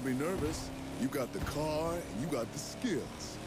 to be nervous. You got the car and you got the skills.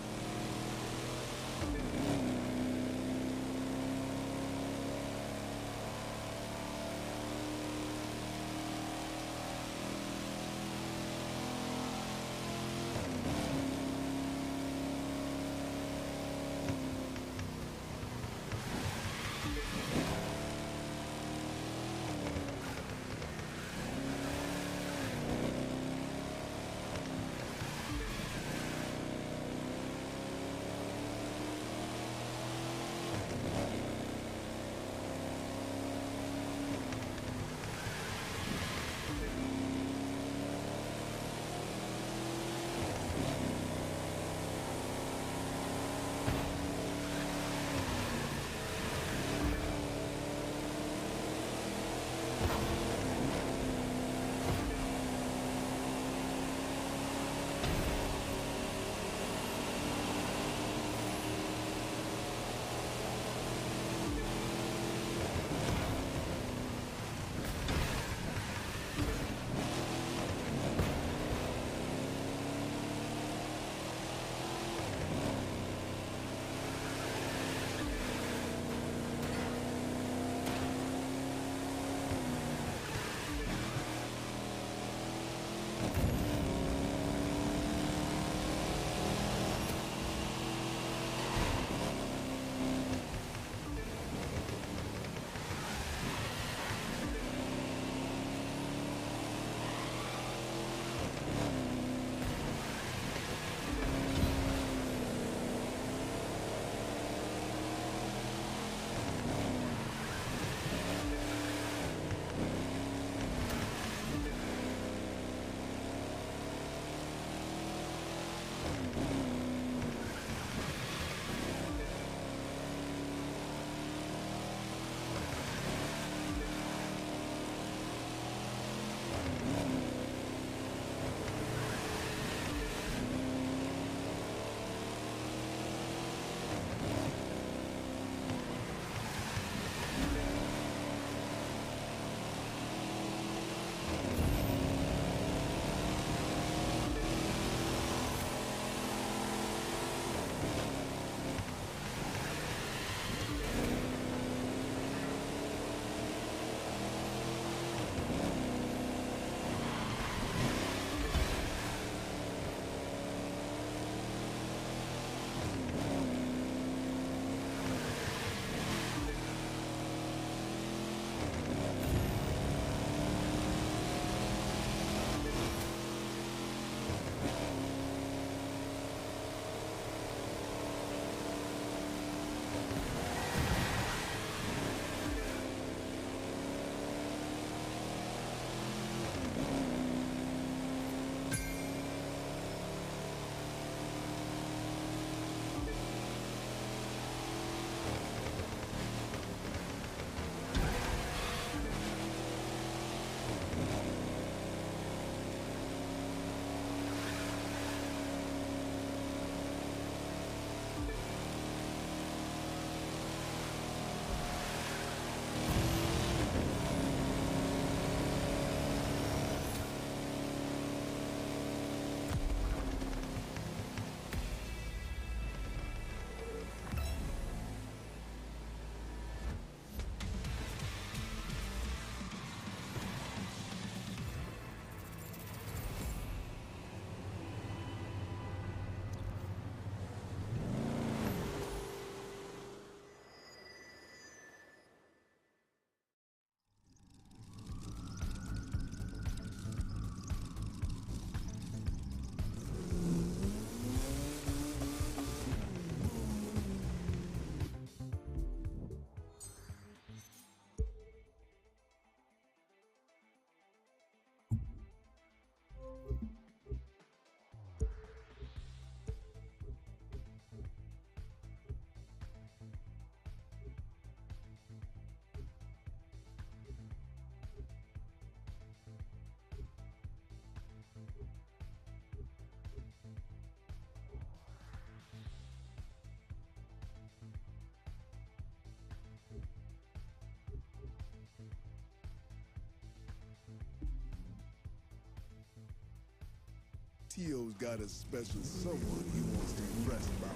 Tio's got a special someone he wants to impress about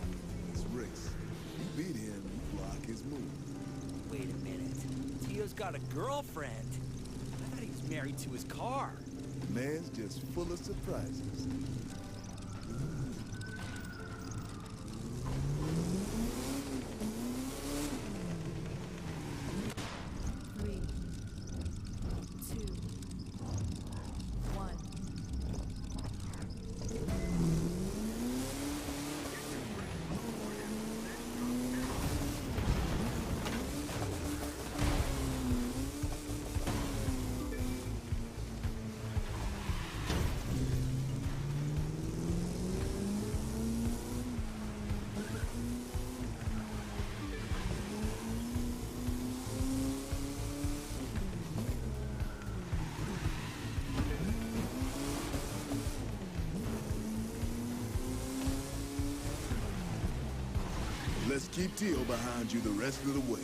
this race. You beat him, you block his move. Wait a minute. Tio's got a girlfriend. I thought he was married to his car. The man's just full of surprises. Let's keep Tio behind you the rest of the way.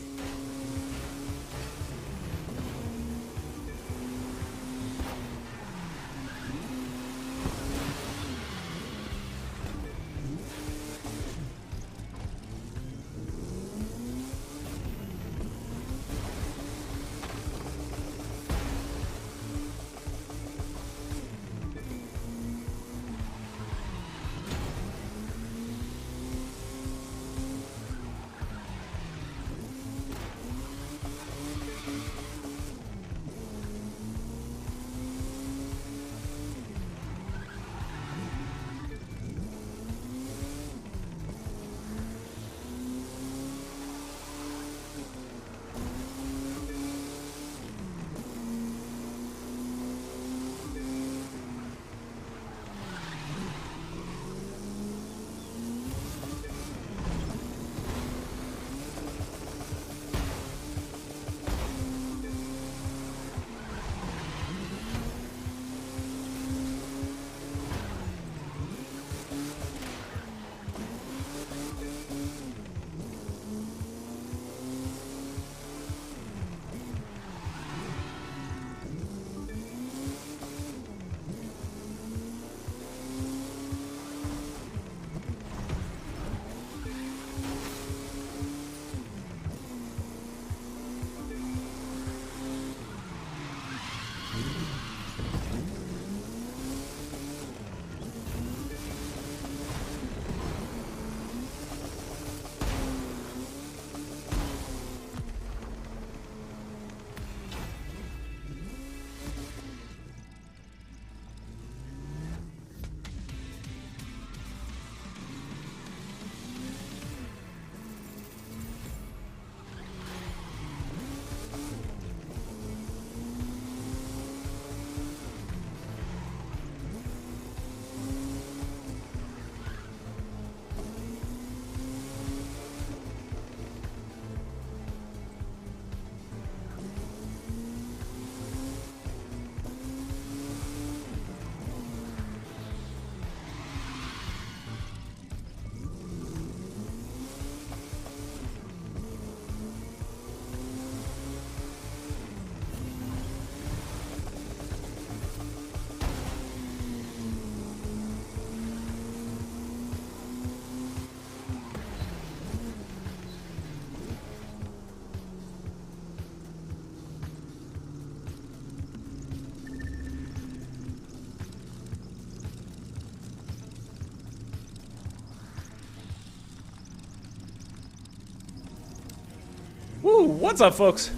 Woo, what's up, folks?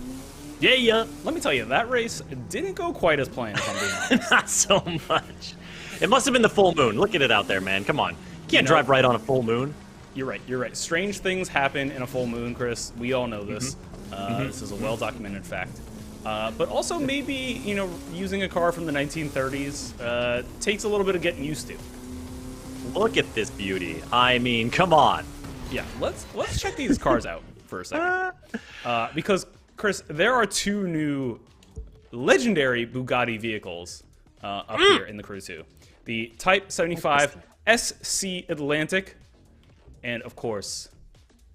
Yeah. Let me tell you, that race didn't go quite as planned, if I'm being honest. Not so much. It must have been the full moon. Look at it out there, man. Come on. You can't drive right on a full moon. You're right. Strange things happen in a full moon, Chris. We all know this. This is a well-documented fact. But also maybe, using a car from the 1930s takes a little bit of getting used to. Look at this beauty. I mean, come on. Yeah, let's check these cars out for a second. Because, Chris, there are two new legendary Bugatti vehicles up here in the Crew 2. The Type 75 SC Atlantic, and, of course,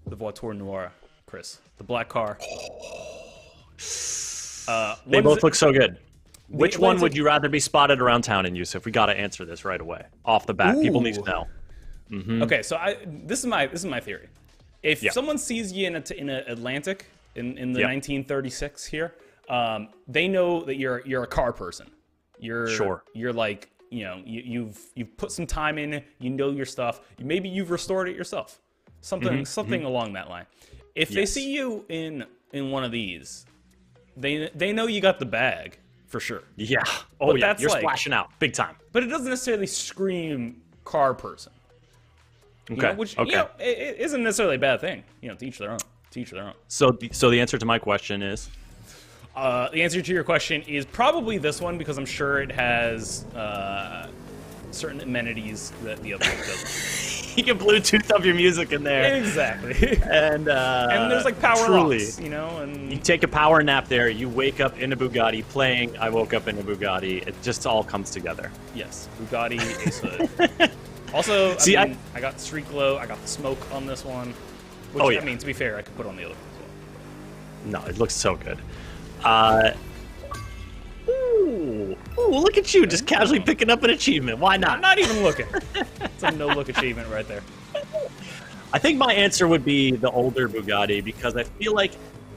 the Voiture Noire, Chris. The black car. They both look so good. Which one would you rather be spotted around town in, Yusuf? We got to answer this right away, off the bat. People need to know. Okay, so this is my theory. If someone sees you in a Atlantic in the 1936 here, they know that you're a car person. You're like, you know, you've put some time in, you know your stuff. Maybe you've restored it yourself. Something along that line. If they see you in one of these, they know you got the bag for sure. Yeah. But Yeah. that's You're like, splashing out big time. But it doesn't necessarily scream car person. You Okay. know, which you know, it isn't necessarily a bad thing. You know, to each their own. To each their own. So the answer to my question is. The answer to your question is probably this one because I'm sure it has certain amenities that the other one doesn't. You can Bluetooth up your music in there. Exactly. And there's like power locks, you know, and you take a power nap there. You wake up in a Bugatti playing I Woke Up in a Bugatti. It just all comes together. yes, Bugatti Ace Hood. Also, I got Street Glow. I got the smoke on this one. Which, I mean, to be fair, I could put on the other one as well. No, it looks so good. Ooh, look at you, just casually picking up an achievement. Why not? I'm not even looking. It's a no-look achievement right there. I think my answer would be the older Bugatti because I feel like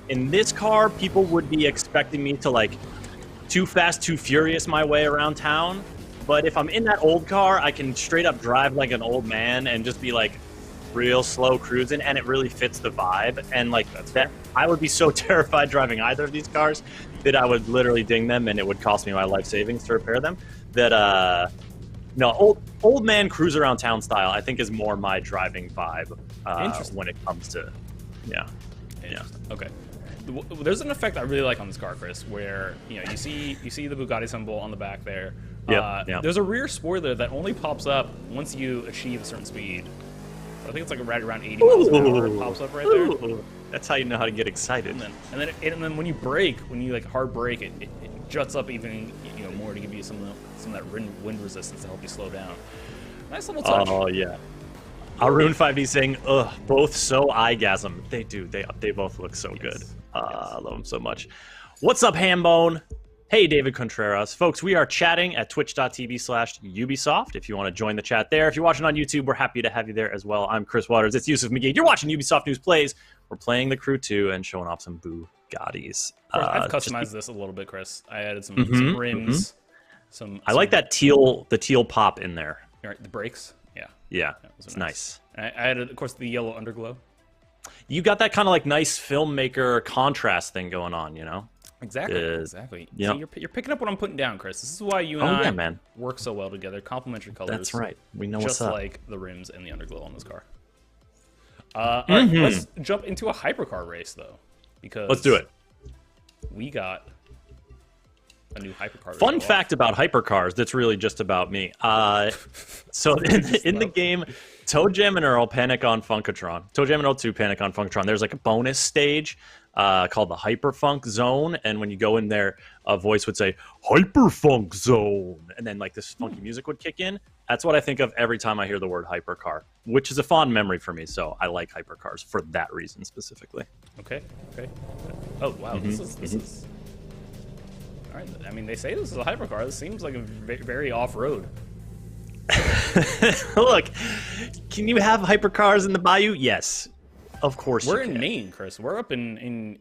in this car, people would be expecting me to like too fast, too furious my way around town. But if I'm in that old car, I can straight up drive like an old man and just be like real slow cruising, and it really fits the vibe. And like that, I would be so terrified driving either of these cars that I would literally ding them, and it would cost me my life savings to repair them. That no, old man cruise around town style, I think is more my driving vibe when it comes to yeah. Okay. There's an effect I really like on this car, Chris, where you know you see the Bugatti symbol on the back there. There's a rear spoiler that only pops up once you achieve a certain speed. I think it's like right around 80 miles an hour. It pops up right there. Ooh. That's how you know how to get excited. And then when you brake, when you like hard brake, it juts up even more to give you some of that wind resistance to help you slow down. Nice little touch. Oh yeah. Arun 5D saying, "Ugh, both so eyegasm." They do. They both look so good. I love them so much. What's up, Hambone? Hey, David Contreras. Folks, we are chatting at twitch.tv/Ubisoft. If you want to join the chat there. If you're watching on YouTube, we're happy to have you there as well. I'm Chris Waters. It's Yusuf McGee. You're watching Ubisoft News Plays. We're playing the Crew 2 and showing off some Bugattis. I've customized this a little bit, Chris. I added some rims. I like that the teal pop in there. Right, the brakes. Yeah, it's nice. I added, of course, the yellow underglow. You got that kind of like nice filmmaker contrast thing going on, you know? Exactly. Yep. See, you're picking up what I'm putting down, Chris. This is why you and I work so well together. Complementary colors. That's right. We know what's up. Just like the rims and the underglow on this car. All right, let's jump into a hypercar race, though. Because let's do it. We got a new hypercar. Fun fact about hypercars that's really just about me. So in the game, Toe Jam and Earl Panic on Funkatron. Toe Jam and Earl 2 Panic on Funkatron. There's like a bonus stage called the Hyperfunk Zone, and when you go in there, a voice would say Hyperfunk Zone, and then like this funky music would kick in. That's what I think of every time I hear the word hypercar, which is a fond memory for me. So I like hypercars for that reason specifically. Okay. Oh wow, this is. All right. I mean, they say this is a hypercar. This seems like a very off-road. Look, can you have hypercars in the bayou? Yes, of course. We're in Maine, Chris. We're up in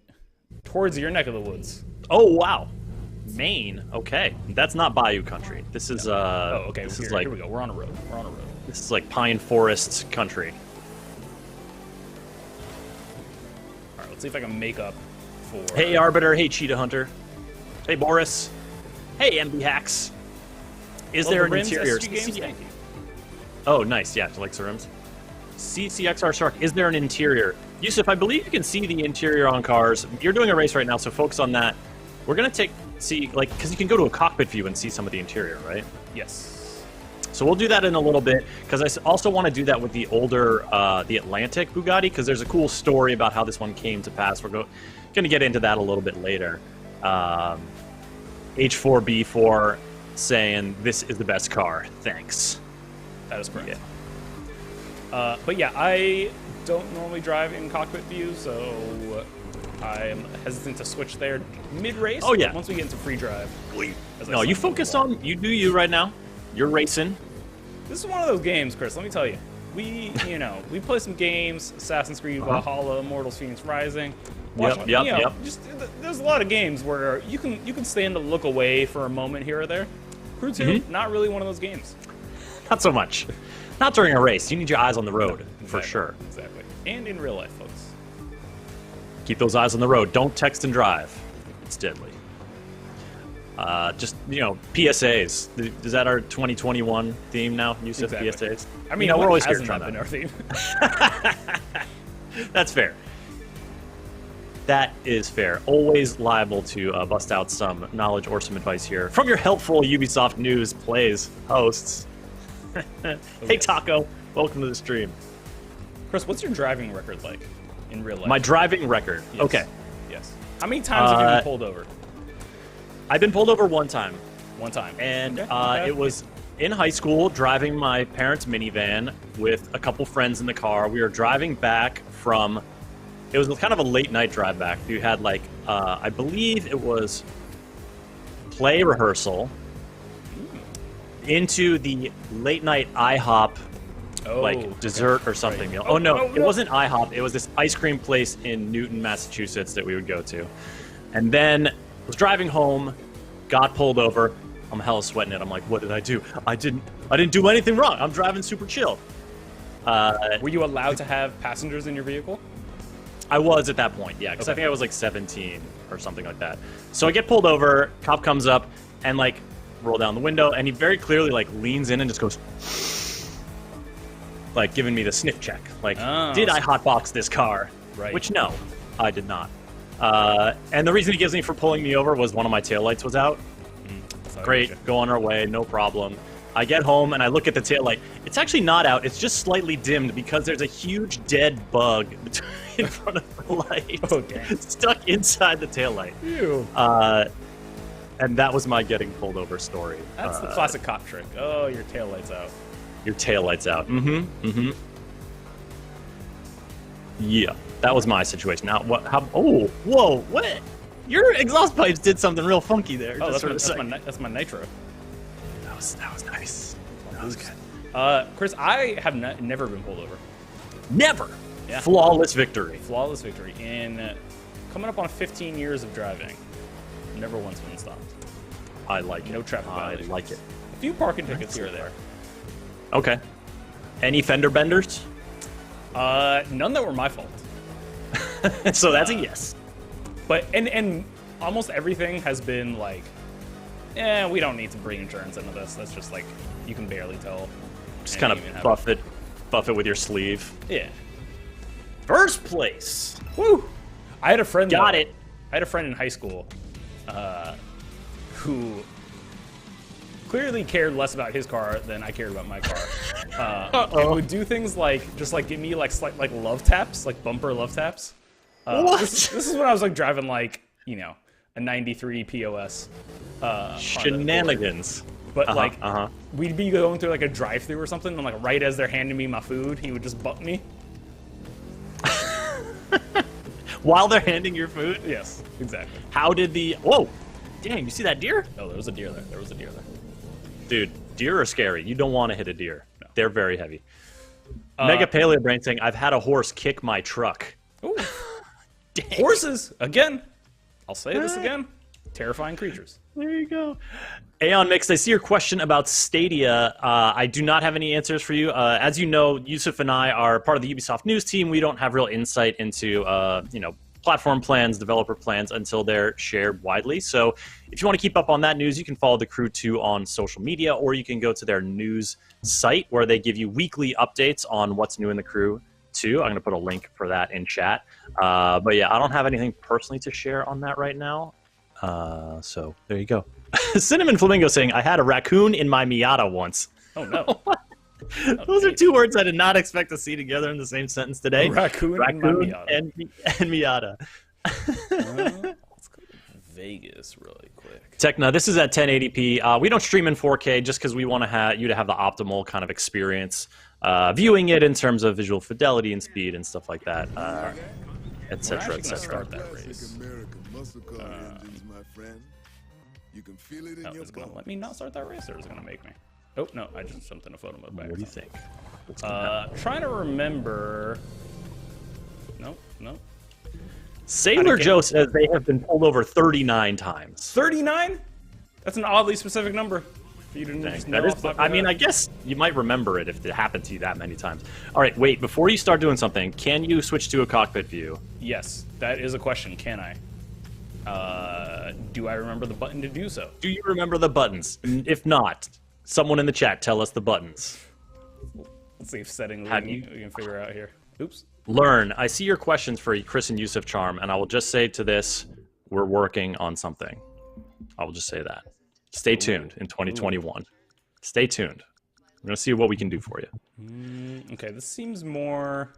towards your neck of the woods. Oh wow, Maine. Okay, that's not bayou country. This is Oh, okay. This is like, here we go. We're on a road. This is like pine forest country. All right. Let's see if I can make up for. Hey Arbiter. Hey Cheetah Hunter. Hey Boris. Hey MB Hacks. Is there an interior? Oh, nice. Yeah, like the rims. CCXR Shark. Is there an interior? Yusuf, I believe you can see the interior on cars. You're doing a race right now, so focus on that. We're gonna because you can go to a cockpit view and see some of the interior, right? Yes. So we'll do that in a little bit, because I also want to do that with the older, the Atlantic Bugatti, because there's a cool story about how this one came to pass. We're going to get into that a little bit later. H4B4 saying, this is the best car. Thanks. That is correct. Yeah. But yeah, I don't normally drive in cockpit view, so I am hesitant to switch there mid-race. Oh, yeah. Once we get into free drive. No, you focus on, you do you right now. You're racing. This is one of those games, Chris, let me tell you. We play some games, Assassin's Creed Valhalla, Immortals Phoenix Rising. Yep. Just, there's a lot of games where you can stand to look away for a moment here or there. Crew 2, not really one of those games. Not so much. Not during a race. You need your eyes on the road, for sure. Exactly. And in real life, folks. Keep those eyes on the road. Don't text and drive. It's deadly. Just, PSAs. Is that our 2021 theme now? Use of PSAs? I mean, we're always here hasn't trying that been our theme? That's fair. That is fair. Always liable to bust out some knowledge or some advice here from your helpful Ubisoft News Plays hosts. Hey, Taco. Welcome to the stream. Chris, what's your driving record like in real life? My driving record? Yes. Okay. Yes. How many times have you been pulled over? I've been pulled over one time. One time. And it was in high school, driving my parents' minivan with a couple friends in the car. We were driving back from... It was kind of a late-night drive back. We had, I believe it was play rehearsal into the late-night IHOP, dessert or something meal. Oh, no, it wasn't IHOP. It was this ice cream place in Newton, Massachusetts that we would go to. And then was driving home, got pulled over. I'm hella sweating it. I'm like, what did I do? I didn't do anything wrong. I'm driving super chill. Were you allowed to have passengers in your vehicle? I was at that point, yeah, because I think I was 17 or something like that. So I get pulled over, cop comes up, and roll down the window, and he very clearly leans in and just goes, giving me the sniff check. Did I hotbox this car? Right. Which no, I did not. And the reason he gives me for pulling me over was one of my taillights was out. Great, go on our way, no problem. I get home and I look at the taillight. It's actually not out. It's just slightly dimmed because there's a huge dead bug in front of the light. Okay. Stuck inside the taillight. Ew. And that was my getting pulled over story. That's the classic cop trick. Oh, your taillight's out. Your taillight's out. Yeah, that was my situation. Now, what? Oh, whoa, what? Your exhaust pipes did something real funky there. Oh, that's my nitro. That was nice. That was good. Chris, I have never been pulled over. Never. Yeah. Flawless victory. Flawless victory. In coming up on 15 years of driving, never once been stopped. I like it. No traffic violations. I like it. A few parking tickets here or there. Okay. Any fender benders? None that were my fault. So that's a yes. But and almost everything has been we don't need to bring insurance into this. That's just you can barely tell. Just kind of buff it with your sleeve. Yeah. First place. Woo! I had a friend. Got it. I had a friend in high school, who clearly cared less about his car than I cared about my car. And would do things just give me slight love taps, bumper love taps. What? This is when I was driving a 93 POS. Shenanigans. But we'd be going through a drive-through or something, and right as they're handing me my food, he would just bump me. While they're handing your food? Yes, exactly. How did the... Whoa! Dang, you see that deer? Oh, there was a deer there. There was a deer there. Dude, deer are scary. You don't want to hit a deer. No. They're very heavy. Mega Paleo Brain saying, I've had a horse kick my truck. Ooh. Horses, again. I'll say this again. Terrifying creatures. There you go. Aeon Mix, I see your question about Stadia. I do not have any answers for you. As you know, Yusuf and I are part of the Ubisoft News team. We don't have real insight into, platform plans, developer plans until they're shared widely. So if you want to keep up on that news, you can follow the Crew 2 on social media, or you can go to their news site where they give you weekly updates on what's new in the Crew 2. I'm going to put a link for that in chat. But yeah, I don't have anything personally to share on that right now. So there you go. Cinnamon Flamingo saying, I had a raccoon in my Miata once. Oh, no. Those are two words I did not expect to see together in the same sentence today. Raccoon and my Miata. And Miata. Let's go to Vegas really quick. Techna, this is at 1080p. We don't stream in 4K just because we want you to have the optimal kind of experience viewing it in terms of visual fidelity and speed and stuff like that. etc., We're actually gonna etc. start that Classic race. American muscle car engines, my friend. You can feel it in Oh, your is it gonna bones. let me not start that race, or is it gonna make me? Oh no, I just jumped in a photo mode by What do you accident. think? What's gonna happen? Trying to remember. Nope. Sailor Joe says they have been pulled over 39 times. 39? That's an oddly specific number for you to just know That is, off the top of I your mean, head. I guess you might remember it if it happened to you that many times. All right, wait. Before you start doing something, can you switch to a cockpit view? Yes, that is a question. Can I? Do I remember the button to do so? Do you remember the buttons? If not, someone in the chat tell us the buttons. Let's see if settings Have we you- can figure out here. Oops. Learn. I see your questions for Chris and Yusuf Charm, and I will just say to this, we're working on something. I will just say that. Stay tuned in 2021. Stay tuned. I'm going to see what we can do for you. Okay, this seems more.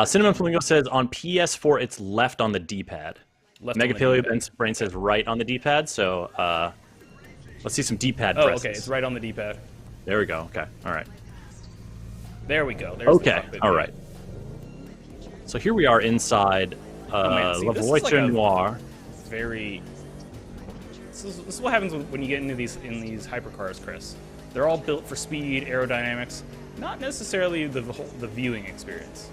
Cinnamon Flamingo says on PS4 it's left on the D-pad. Left on the Megapaleo D-pad. Brain says right on the D-pad, so let's see some D-pad Oh, presses. okay, it's right on the D-pad. There we go. Okay, all right. There we go. There's the Okay, cockpit all view. right. So here we are inside man, see, La this is Voiture like a- Noire. Very. This is what happens when you get into these hypercars, Chris. They're all built for speed, aerodynamics, not necessarily the viewing experience.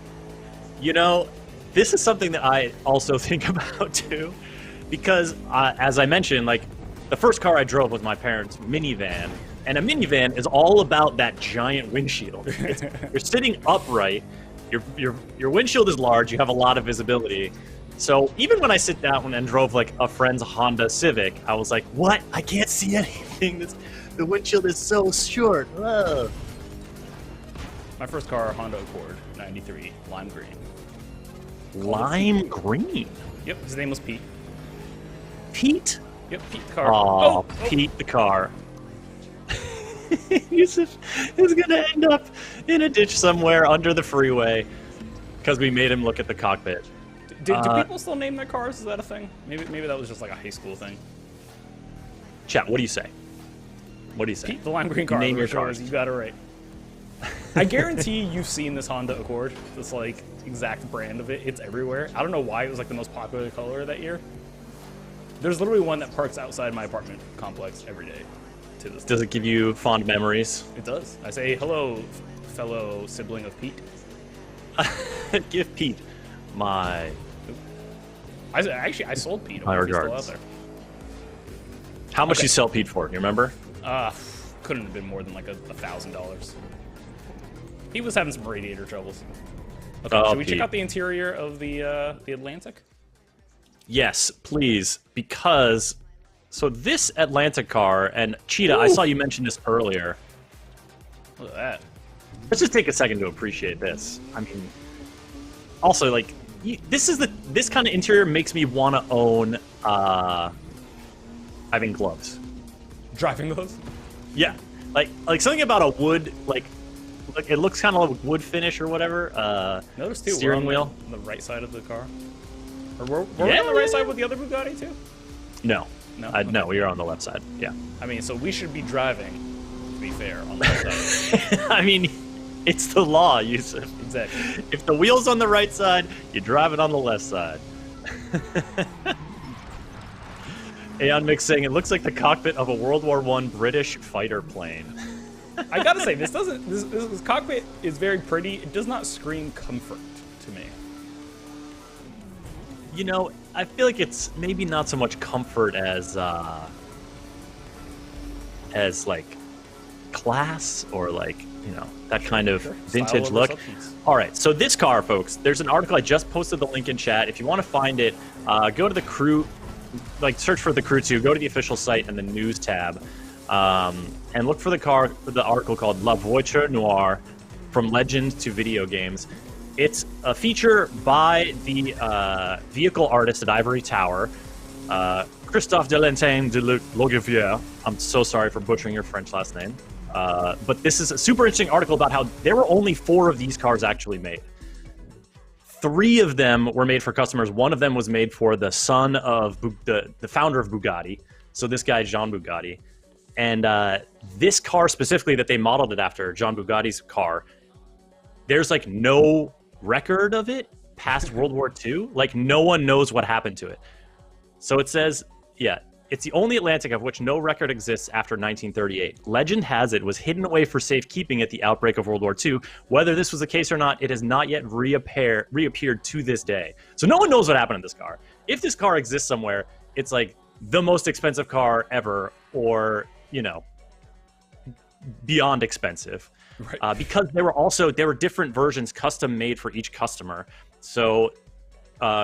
You know, this is something that I also think about too, because as I mentioned, like the first car I drove was my parents' minivan, and a minivan is all about that giant windshield. You're sitting upright, your windshield is large, you have a lot of visibility. So even when I sit down and drove like a friend's Honda Civic, I was like, "What? I can't see anything. The windshield is so short." Ugh. My first car, Honda Accord, '93, lime green. Lime green. Yep, his name was Pete. Pete? Yep, Pete the car. Oh, Pete the car. Yusuf is gonna end up in a ditch somewhere under the freeway because we made him look at the cockpit. Do people still name their cars? Is that a thing? Maybe that was just like a high school thing. Chat, what do you say? What do you say? Pete the lime green car. Name your sure cars. You got it right. I guarantee you've seen this Honda Accord. This like exact brand of it. It's everywhere. I don't know why it was like the most popular color that year. There's literally one that parks outside my apartment complex every day. To this Does it give you fond memories? It does. I say hello, fellow sibling of Pete. Give Pete my. I sold Pete. My He's still out regards. there. How much Okay. you sell Pete for? You remember? Couldn't have been more than like $1,000. He was having some radiator troubles. Okay, Oh, should we check Pete. out the interior of the Atlantic? Yes, please, because so this Atlantic car and Cheetah, I saw you mention this earlier. Look at that. Let's just take a second to appreciate this. I mean, also like this kind of interior makes me want to own having gloves. Driving those? Yeah, like something about a wood like it looks kind of like wood finish or whatever. Notice too, steering we're on wheel. the right side of the car. Or were we on the right side with the other Bugatti too? No, No? no, we are on the left side. Yeah, I mean, so we should be driving, to be fair, on the left side. I mean, it's the law, Yusuf. Exactly. If the wheel's on the right side, you drive it on the left side. Aeon Mix saying it looks like the cockpit of a World War I British fighter plane. I gotta say, this cockpit is very pretty. It does not scream comfort to me. You know, I feel like it's maybe not so much comfort as like class or like, you know, that kind of vintage Style look. over substance. All right, so this car, folks, there's an article I just posted the link in chat. If you want to find it, go to the crew, like search for the Crew 2, go to the official site and the news tab, and look for the article called La Voiture Noire, From Legend to Video Games. It's a feature by the vehicle artist at Ivory Tower, Christophe Delantain de Logivier. I'm so sorry for butchering your French last name. But this is a super interesting article about how there were only 4 of these cars actually made. 3 of them were made for customers. 1 of them was made for the son of the founder of Bugatti. So this guy, Jean Bugatti. And this car specifically that they modeled it after, Jean Bugatti's car, there's like no record of it past World War II. Like, no one knows what happened to it. So it says, yeah, it's the only Atlantic of which no record exists after 1938. Legend has it was hidden away for safekeeping at the outbreak of World War II. Whether this was the case or not, it has not yet reappeared to this day. So no one knows what happened to this car. If this car exists somewhere, it's like the most expensive car ever, or, you know, beyond expensive. Right. Because there were different versions custom made for each customer. So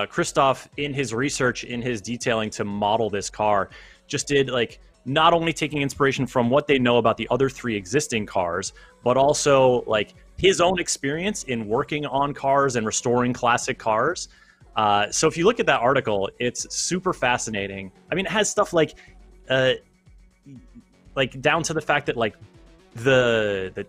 Christoph, in his research, in his detailing to model this car, just did like not only taking inspiration from what they know about the other 3 existing cars, but also like his own experience in working on cars and restoring classic cars. So if you look at that article, it's super fascinating. I mean, it has stuff like down to the fact that like the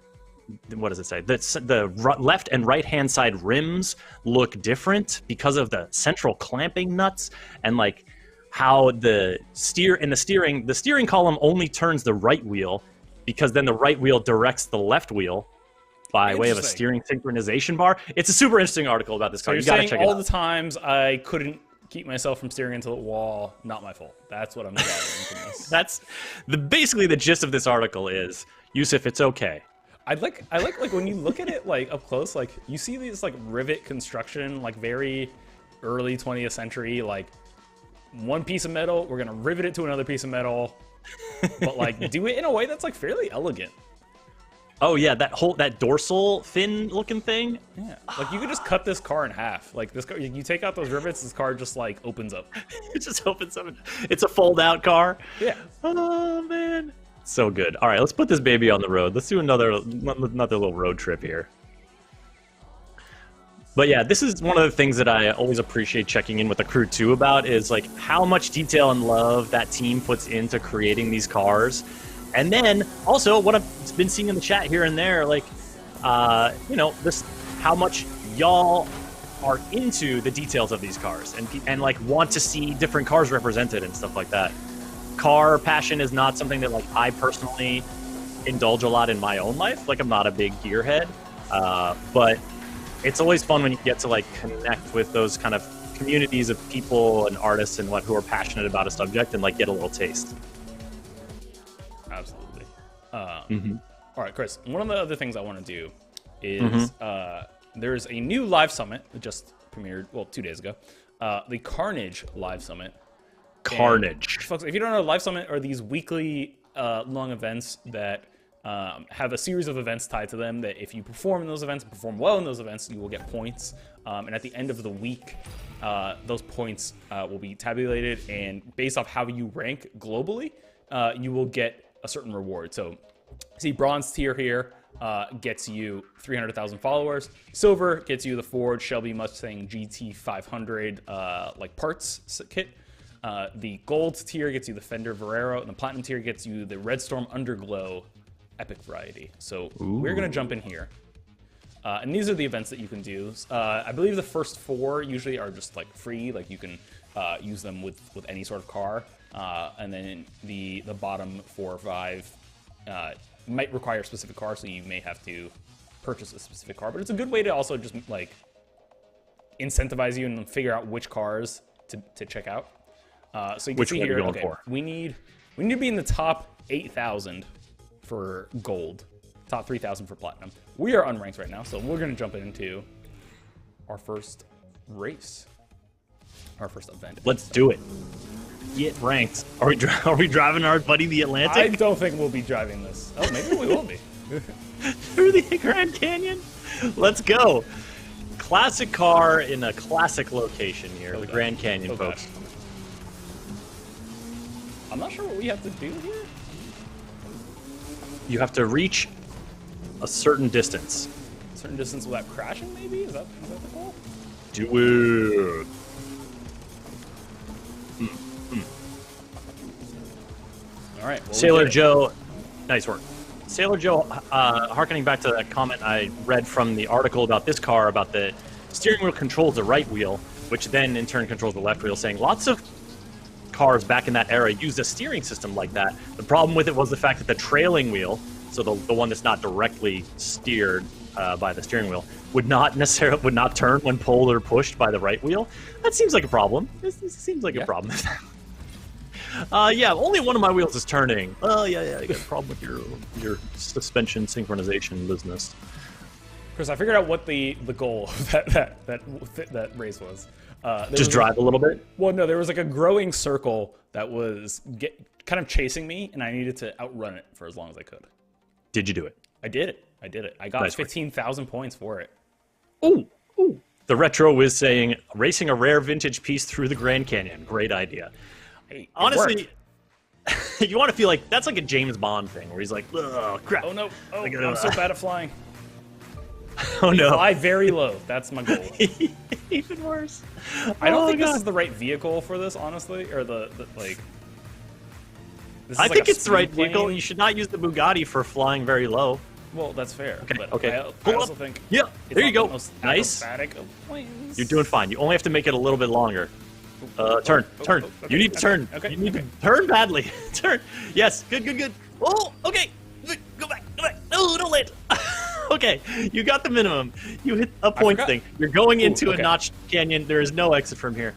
what does it say? The left and right hand side rims look different because of the central clamping nuts, and like how the steering column only turns the right wheel, because then the right wheel directs the left wheel by way of a steering synchronization bar. It's a super interesting article about this car. You gotta check it out. All the times I couldn't keep myself from steering into the wall, not my fault. That's what I'm gathering from this. That's basically the gist of this article is, Yusuf, it's okay. I like when you look at it like up close, like you see these like rivet construction, like very early 20th century, like one piece of metal, we're gonna rivet it to another piece of metal, but like do it in a way that's like fairly elegant. Oh yeah, that dorsal fin looking thing. Yeah, like you could just cut this car in half. Like this car, you take out those rivets, this car just like opens up. It just opens up. It's a fold-out car. Yeah. Oh man. So good. All right, let's put this baby on the road. Let's do another little road trip here. But yeah, this is one of the things that I always appreciate checking in with the crew too about, is like how much detail and love that team puts into creating these cars. And then also what I've been seeing in the chat here and there, like, you know, this how much y'all are into the details of these cars and like want to see different cars represented and stuff like that. Car passion is not something that like I personally indulge a lot in my own life. Like I'm not a big gearhead, but it's always fun when you get to like connect with those kind of communities of people and artists and who are passionate about a subject and like get a little taste. Absolutely. All right, Chris, one of the other things I want to do is there's a new live summit that just premiered, well, 2 days ago, the Carnage live summit. Carnage. And, folks, if you don't know, live summit are these weekly long events that have a series of events tied to them that if you perform in those events, perform well in those events, you will get points. And at the end of the week, those points will be tabulated, and based off how you rank globally, you will get a certain reward. So see, bronze tier here gets you 300,000 followers. Silver gets you the Ford Shelby Mustang GT 500 like parts kit. The gold tier gets you the Fender Verero, and the platinum tier gets you the Red Storm Underglow Epic variety. So we're gonna jump in here, and these are the events that you can do. I believe the first 4 usually are just like free, like you can use them with any sort of car, and then the bottom 4 or 5 might require a specific car, so you may have to purchase a specific car. But it's a good way to also just like incentivize you and figure out which cars to check out. So you can see here, okay, we need to be in the top 8,000 for gold, top 3,000 for platinum. We are unranked right now, so we're going to jump into our first race, our first event. Let's do it. Get ranked. Are we driving our buddy the Atlantic? I don't think we'll be driving this. Oh, maybe we will be. Through the Grand Canyon? Let's go. Classic car in a classic location here, the Grand Canyon, folks. I'm not sure what we have to do here. You have to reach a certain distance. A certain distance without crashing, maybe? Is that the goal? Do it. All right. Well, Sailor Joe, nice work. Sailor Joe, hearkening back to that comment I read from the article about this car, about the steering wheel controls the right wheel, which then in turn controls the left wheel, saying lots of cars back in that era used a steering system like that. The problem with it was the fact that the trailing wheel, so the one that's not directly steered by the steering wheel, would not turn when pulled or pushed by the right wheel. That seems like a problem. This seems like a problem. Yeah, only one of my wheels is turning. Oh yeah, I got a problem with your suspension synchronization business. Chris, I figured out what the goal of that race was. Just drive a little bit? Well, no, there was like a growing circle that was kind of chasing me, and I needed to outrun it for as long as I could. Did you do it? I did it. I got 15,000 points for it. Ooh. The Retro Wiz saying, racing a rare vintage piece through the Grand Canyon. Great idea. Hey, honestly, you want to feel like that's like a James Bond thing where he's like, ugh, crap. Oh no! Oh, I'm so bad at flying. Oh no! Fly very low. That's my goal. Even worse. I don't think this is the right vehicle for this, honestly, or the like. I think it's the right vehicle. You should not use the Bugatti for flying very low. Well, that's fair. Okay. But Okay. I also think. Yeah. There you go. Nice. Planes. You're doing fine. You only have to make it a little bit longer. Turn. Okay, You need to turn. Okay. You need to turn badly. Turn. Yes. Good. Oh, okay. Go back. No, don't land. Okay, you got the minimum. You hit a point thing. You're going into a notched canyon. There is no exit from here.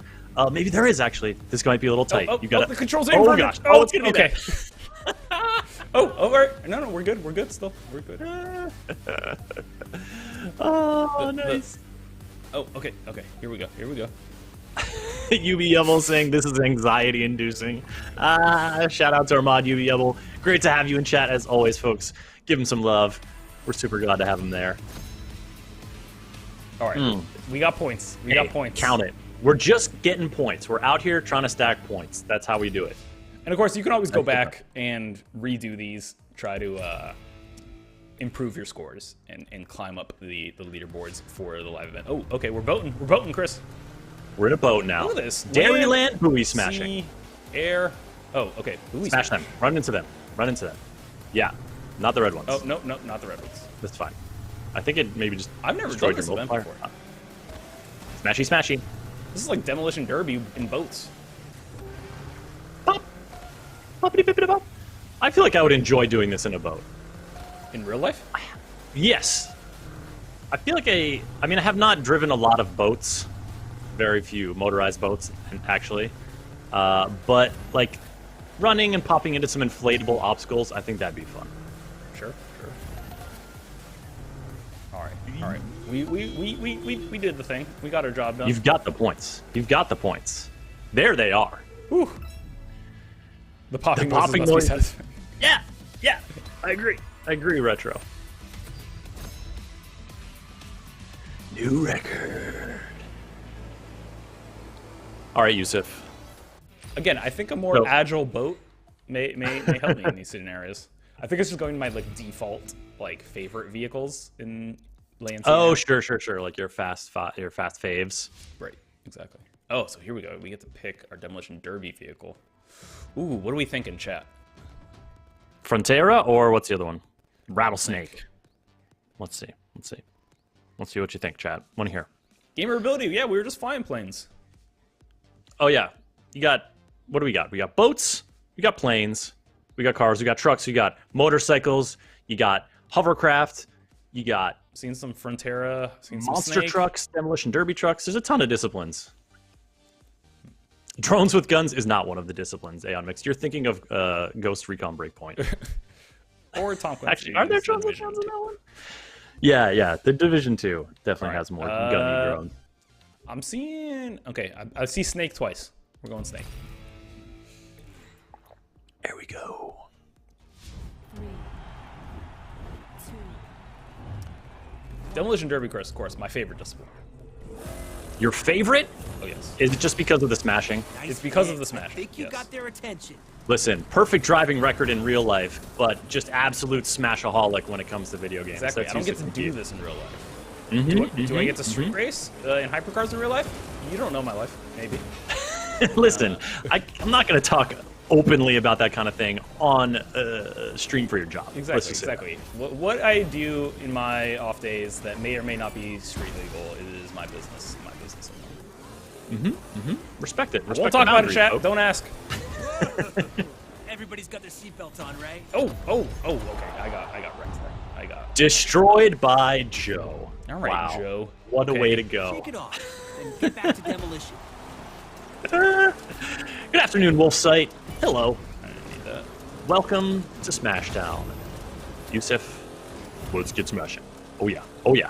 Maybe there is actually. This might be a little tight. You got the controls are Oh inverted. gosh. Oh, it's gonna be okay. Over. No, we're good. We're good still. We're good. Oh, nice. Okay. Here we go. UB saying this is anxiety inducing. Shout out to our mod UB. Great to have you in chat as always, folks. Give him some love. We're super glad to have him there. All right, we got points. We got points. Count it. We're just getting points. We're out here trying to stack points. That's how we do it. And of course, you can always go back and redo these. Try to improve your scores and climb up the leaderboards for the live event. Oh, okay, we're boating. We're boating, Chris. We're in a boat now. Look at this. Dairyland buoy smashing. Sea, air. Oh, okay. Buoy Smash them. Run into them. Yeah. Not the red ones. Oh, no, not the red ones. That's fine. I think it maybe just I've never done this event before. Smashy. This is like Demolition Derby in boats. Pop. Poppity-pippity-pop. I feel like I would enjoy doing this in a boat. In real life? Yes. I feel like I have not driven a lot of boats. Very few motorized boats, actually. But, like, running and popping into some inflatable obstacles, I think that'd be fun. Sure. All right. We did the thing. We got our job done. You've got the points. There they are. Whew. The popping noise. Must be Yeah. I agree, Retro. New record. All right, Yusuf. Again, I think a more agile boat may help me in these scenarios. I think it's just going to my default favorite vehicles in Land. Oh, sure. Like your fast faves. Right, exactly. Oh, so here we go. We get to pick our Demolition Derby vehicle. Ooh, what are we thinking, chat? Frontera or what's the other one? Rattlesnake. Let's see what you think, chat. Want to hear? Gamer ability. Yeah, we were just flying planes. Oh yeah, what do we got? We got boats, we got planes, we got cars, we got trucks, we got motorcycles, you got hovercraft, you got seen some Frontera, seen some monster Snake. trucks, demolition derby trucks. There's a ton of disciplines. Drones with guns is not one of the disciplines, Aeon Mix. You're thinking of Ghost Recon Breakpoint. Or Tom Clancy. Actually, are there drones with guns in that one? Yeah. The Division 2 definitely has more gun drones. I'm seeing... Okay, I see Snake twice. We're going Snake. There we go. 3, 2. Demolition Derby, of course, my favorite discipline. Your favorite? Oh, yes. Is it just because of the smashing? It's because of the smash. I think you got their attention. Listen, perfect driving record in real life, but just absolute smashaholic when it comes to video games. Exactly. That's I don't get Yusuf to do Indeed. this in real life. Do I get to street race in hypercars in real life? You don't know my life. Maybe. Listen, I'm not going to talk openly about that kind of thing on stream for your job. Exactly. What I do in my off days that may or may not be street legal is my business. Respect it. Won't talk about it, chat. Don't ask. Everybody's got their seatbelts on, right? Oh, okay. I got wrecked there. Destroyed by Joe. All right, Wow. Joe. What a Okay. way to go. Shake it off, then get back to demolition. Good afternoon, Wolf Sight. Hello. I didn't need that. Welcome to Smashtown. Yusuf, let's get smashing. Oh, yeah. Oh, yeah.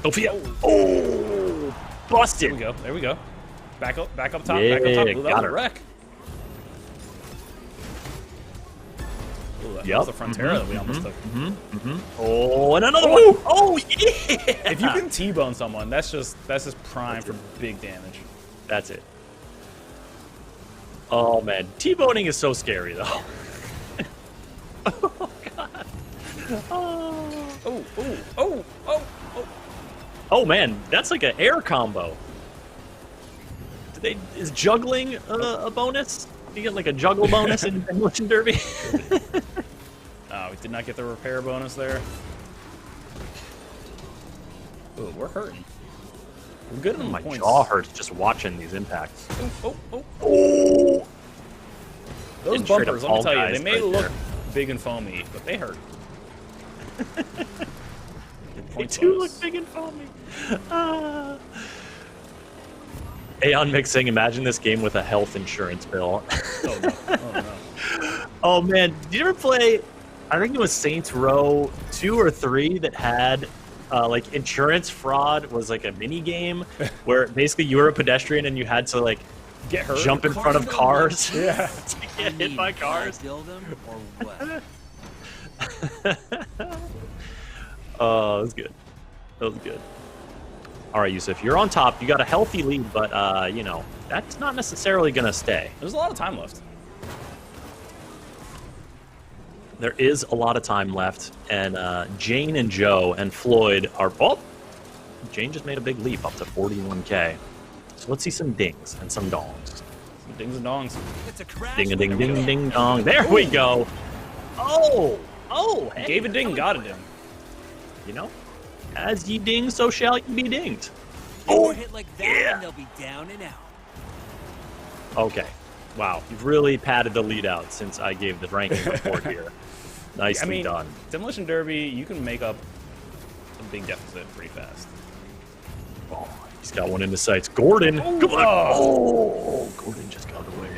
Don't forget. Oh, busted. There we go. There we go. Back up top. Yeah, Back up top. Ooh, that got was her. a wreck. Ooh, that Yep. was the Frontera that we almost took. Oh, and another one. Oh, yeah. If you can T-bone someone, that's just prime for big damage. That's it. Oh, man. T-boning is so scary, though. Oh, God. Oh. Oh, man. That's like an air combo. Is juggling a bonus? You get like a juggle bonus in Demolition Derby? We did not get the repair bonus there. Ooh, we're hurting. We're good on My points. jaw hurts just watching these impacts. Oh. Oh! Those And straight up bumpers, let me Fall tell you, Guys they may right look there. big and foamy, but they hurt. They Points do bonus. look big and foamy. Aeon mixing, imagine this game with a health insurance bill. Oh no. Oh no. Oh man, did you ever play, I think it was Saints Row 2 or 3 that had like insurance fraud was like a mini game where basically you were a pedestrian and you had to like Get hurt. jump in front of cars Yeah. to get hit by cars. Build them or what? Oh, that was good. That was good. All right, Yusuf, you're on top. You got a healthy lead, but you know, that's not necessarily gonna stay. There's a lot of time left. There is a lot of time left, and Jane and Joe and Floyd are... Oh! Jane just made a big leap up to 41K. So let's see some dings and some dongs. Some dings and dongs. It's a crash. Ding-a-ding-ding-ding-dong. There we go! Oh! Oh! Hey, Gave a ding, got a ding. you know, as ye ding, so shall ye be dinged. Oh, hit like that, yeah. and they'll be down and out. Okay. Wow, you've really padded the lead out since I gave the ranking report here. Nicely I mean, done. Demolition Derby, you can make up a big deficit pretty fast. Oh, he's got one in the sights. Gordon! Oh, Come on! oh. Oh, Gordon just got away.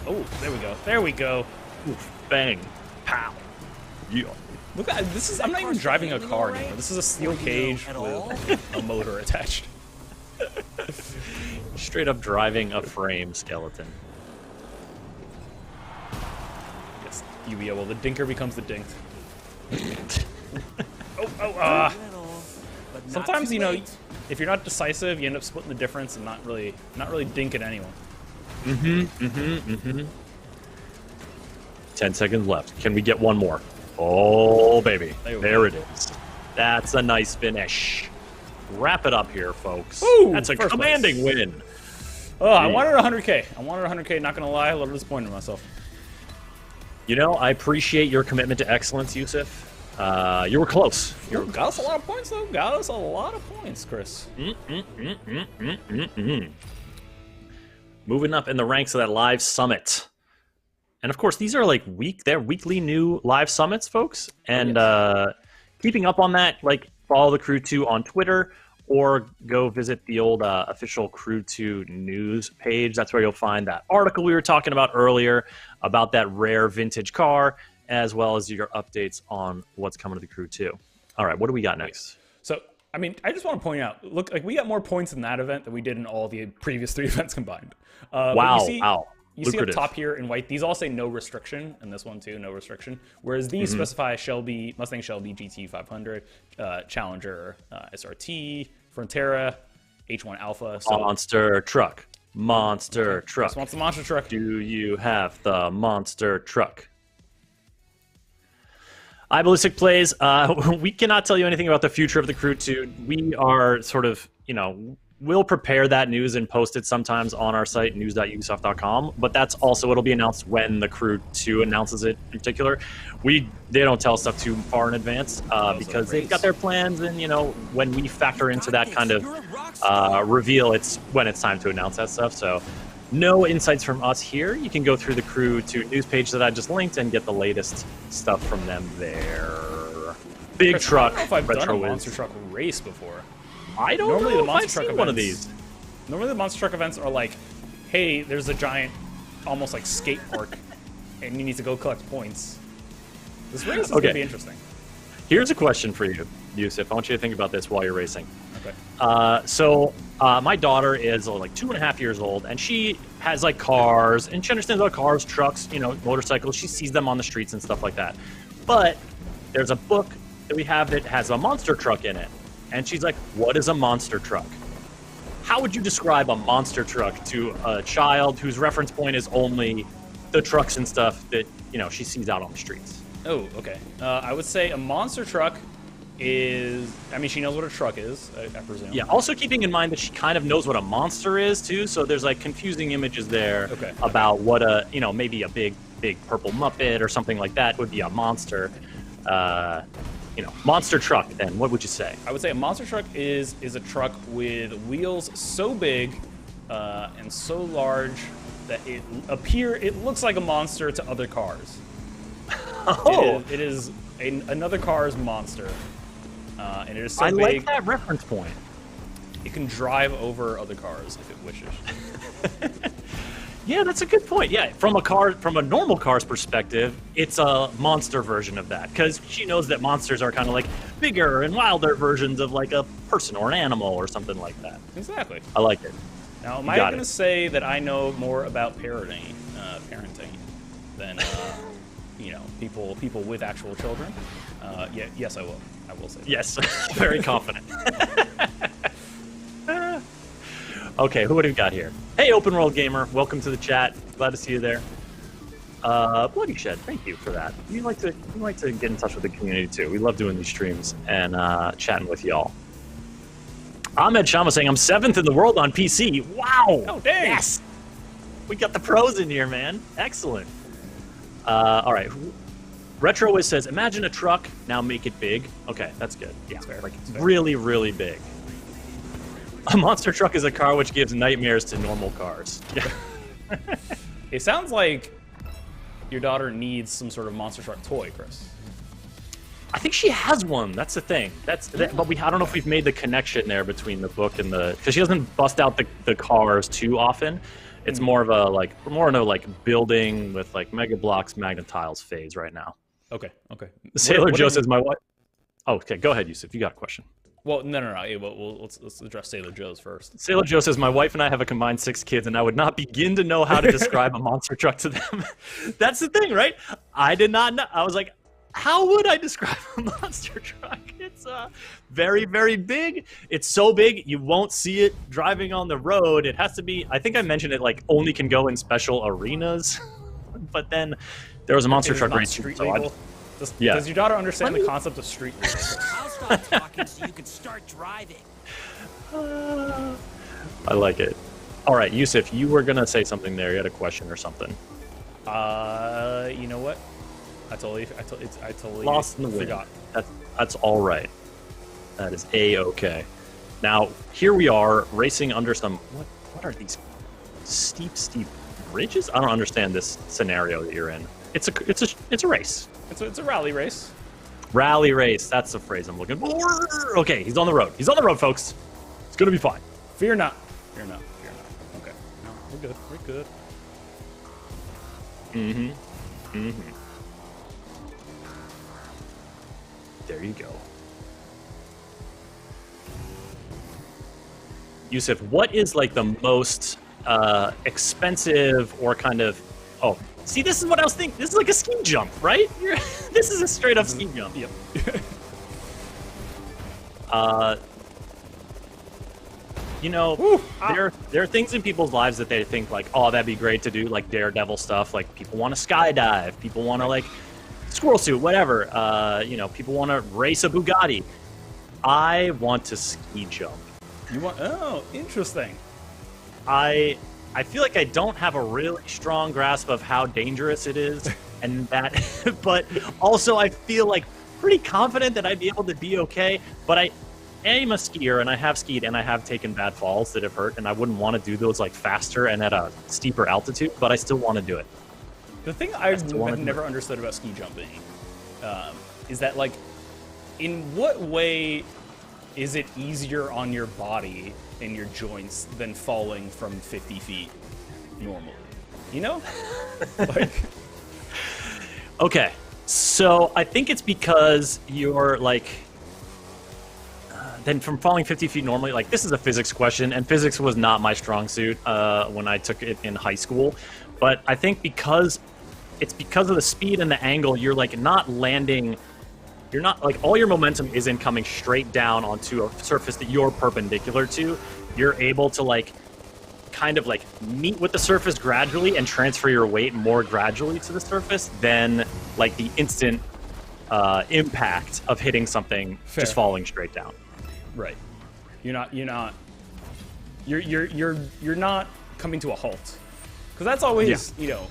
Oh, there we go. There we go. Oof, bang. Pow. Yeah. Look at this is I'm not even driving a car anymore. This is a steel cage at all? with a motor attached. Straight up driving a frame skeleton. Yes, well, the dinker becomes the dinked. Little, but not Sometimes, too you know, late. if you're not decisive, you end up splitting the difference and not really dinking anyone. 10 seconds left. Can we get one more? Oh, baby. There we There go. it is. That's a nice finish. Wrap it up here, folks. Ooh, That's a first commanding win. Oh, I wanted 100K. I wanted 100K, not gonna lie, a little disappointed in myself. You know, I appreciate your commitment to excellence, Yusuf. You were close. You were Got us a lot of points, though. Got us a lot of points, Chris. Moving up in the ranks of that live summit. And of course, these are like they're weekly new live summits, folks. And keeping up on that, like follow the Crew 2 on Twitter or go visit the old official Crew 2 news page. That's where you'll find that article we were talking about earlier about that rare vintage car, as well as your updates on what's coming to the Crew 2. All right, what do we got next? So, I mean, I just want to point out, look, like we got more points in that event than we did in all the previous 3 events combined. But Wow, you see, wow. You see up Lucrative. top here in white, these all say no restriction, and this one too, no restriction. Whereas these specify Mustang Shelby GT 500, Challenger SRT, Frontera, H1 Alpha. So Monster truck. Monster truck. Chris wants the monster truck. Do you have the monster truck? Ballistic Plays. We cannot tell you anything about the future of the Crew 2. We are sort of, you know, we'll prepare that news and post it sometimes on our site, news.ubisoft.com. But that's also, it'll be announced when the Crew 2 announces it in particular. They don't tell stuff too far in advance because they've got their plans. And, you know, when we factor into that kind of reveal, it's when it's time to announce that stuff. So no insights from us here. You can go through the Crew 2 news page that I just linked and get the latest stuff from them there. big Chris, truck. I don't know if I've done Retro a monster is. truck race before. I don't Normally know the if monster I've truck seen events, one of these. Normally the monster truck events are like, hey, there's a giant, almost like skate park, and you need to go collect points. This race is gonna be interesting. Here's a question for you, Yusuf. I want you to think about this while you're racing. Okay. So my daughter is like 2.5 years old, and she has like cars, and she understands about cars, trucks, you know, motorcycles. She sees them on the streets and stuff like that. But there's a book that we have that has a monster truck in it, and she's like, "What is a monster truck?" How would you describe a monster truck to a child whose reference point is only the trucks and stuff that, you know, she sees out on the streets? Oh, okay. I would say a monster truck is, I mean, she knows what a truck is, I presume. Yeah, also keeping in mind that she kind of knows what a monster is, too, so there's, like, confusing images there about what a, you know, maybe a big purple Muppet or something like that would be a monster. You know, monster truck, then, what would you say? I would say a monster truck is a truck with wheels so big and so large that it looks like a monster to other cars. Oh! It is another car's monster. And it is so I big. like that reference point. It can drive over other cars if it wishes. Yeah, that's a good point. Yeah, from a normal car's perspective, it's a monster version of that, because she knows that monsters are kind of like bigger and wilder versions of like a person or an animal or something like that. Exactly. I like it. Now, am I going to say that I know more about parenting than you know, people with actual children? Yeah, yes, I will. I will say that. Yes, very confident. Okay, who would we got here? Hey, Open World Gamer, welcome to the chat. Glad to see you there. Bloody Shed, thank you for that. We like to get in touch with the community too. We love doing these streams and chatting with y'all. Ahmed Shama saying I'm 7th in the world on PC. Wow! Oh, dang! Yes! We got the pros in here, man. Excellent. All right. Retrowiz says, imagine a truck, now make it big. Okay, that's good. Yeah, fair. like really, really big. A monster truck is a car which gives nightmares to normal cars. Yeah. It sounds like your daughter needs some sort of monster truck toy, Chris. I think she has one. That's the thing. But I don't know if we've made the connection there between the book and the, because she doesn't bust out the cars too often. It's more of a building with like Mega Bloks, Magna Tiles phase right now. Okay. Sailor Joe says my wife. Oh, okay. Go ahead, Yusuf. You got a question. Well, no. Yeah, well, let's address Sailor Joe's first. Sailor Joe says, my wife and I have a combined 6 kids, and I would not begin to know how to describe a monster truck to them. That's the thing, right? I did not know. I was like, how would I describe a monster truck? It's very, very big. It's so big, you won't see it driving on the road. It has to be, I think I mentioned it, like, only can go in special arenas. But then there was a monster truck race. So does your daughter understand the concept of street race? I'll stop talking so you can start driving. I like it. All right, Yusuf, you were gonna say something there. You had a question or something. You know what? I totally lost in the wind. forgot. That's all right. That is a-okay. Now here we are racing under some. What are these steep bridges? I don't understand this scenario that you're in. It's a race. It's a rally race. Rally race. That's the phrase I'm looking for. Okay, he's on the road. He's on the road, folks. It's gonna be fine. Fear not. Okay. No, we're good. There you go. Yusuf, what is like the most expensive or kind of... Oh, see, this is what I was thinking. This is like a ski jump, right? This is a straight up ski jump. Yep. You know, there are things in people's lives that they think like, oh, that'd be great to do, like daredevil stuff. Like people want to skydive, people want to like squirrel suit, whatever. You know, people want to race a Bugatti. I want to ski jump. You want? Oh, interesting. I feel like I don't have a really strong grasp of how dangerous it is, and that, but also I feel like pretty confident that I'd be able to be okay. But I am a skier, and I have skied, and I have taken bad falls that have hurt, and I wouldn't want to do those like faster and at a steeper altitude, but I still want to do it. The thing I've never understood about ski jumping is that like in what way is it easier on your body and your joints than falling from 50 feet normally? You know? Like, Okay, so I think it's because you're like, then from falling 50 feet normally, like this is a physics question, and physics was not my strong suit when I took it in high school. But I think because of the speed and the angle, you're like not landing, you're not like all your momentum isn't coming straight down onto a surface that you're perpendicular to. You're able to like kind of like meet with the surface gradually and transfer your weight more gradually to the surface than like the instant impact of hitting something just falling straight down. right. You're not coming to a halt. Because that's always, you know,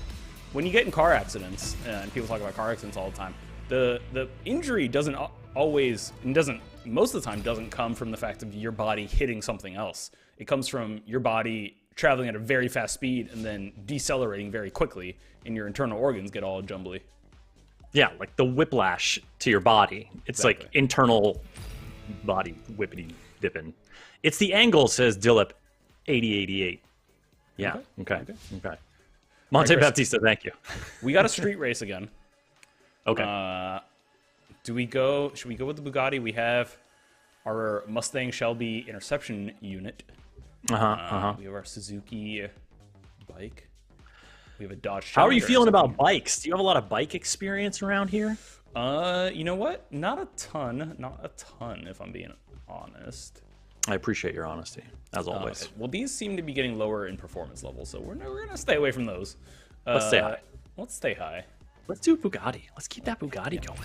when you get in car accidents, and people talk about car accidents all the time, the injury doesn't always, and doesn't, most of the time, doesn't come from the fact of your body hitting something else. It comes from your body traveling at a very fast speed and then decelerating very quickly, and your internal organs get all jumbly. Yeah, like the whiplash to your body. It's Exactly. like internal body whippity dipping. It's the angle, says Dillip 8088. Yeah, okay. Monte Chris. Baptista, thank you. We got a street race again. Okay. Should we go with the Bugatti? We have our Mustang Shelby interception unit. We have our Suzuki bike. We have a Dodge How are you Challenger feeling about SUV. bikes? Do you have a lot of bike experience around here? You know what? Not a ton, if I'm being honest. I appreciate your honesty, as always. Well, these seem to be getting lower in performance level, so we're gonna stay away from those. Let's stay high. Let's stay high. Let's do Bugatti. Let's keep that Bugatti going.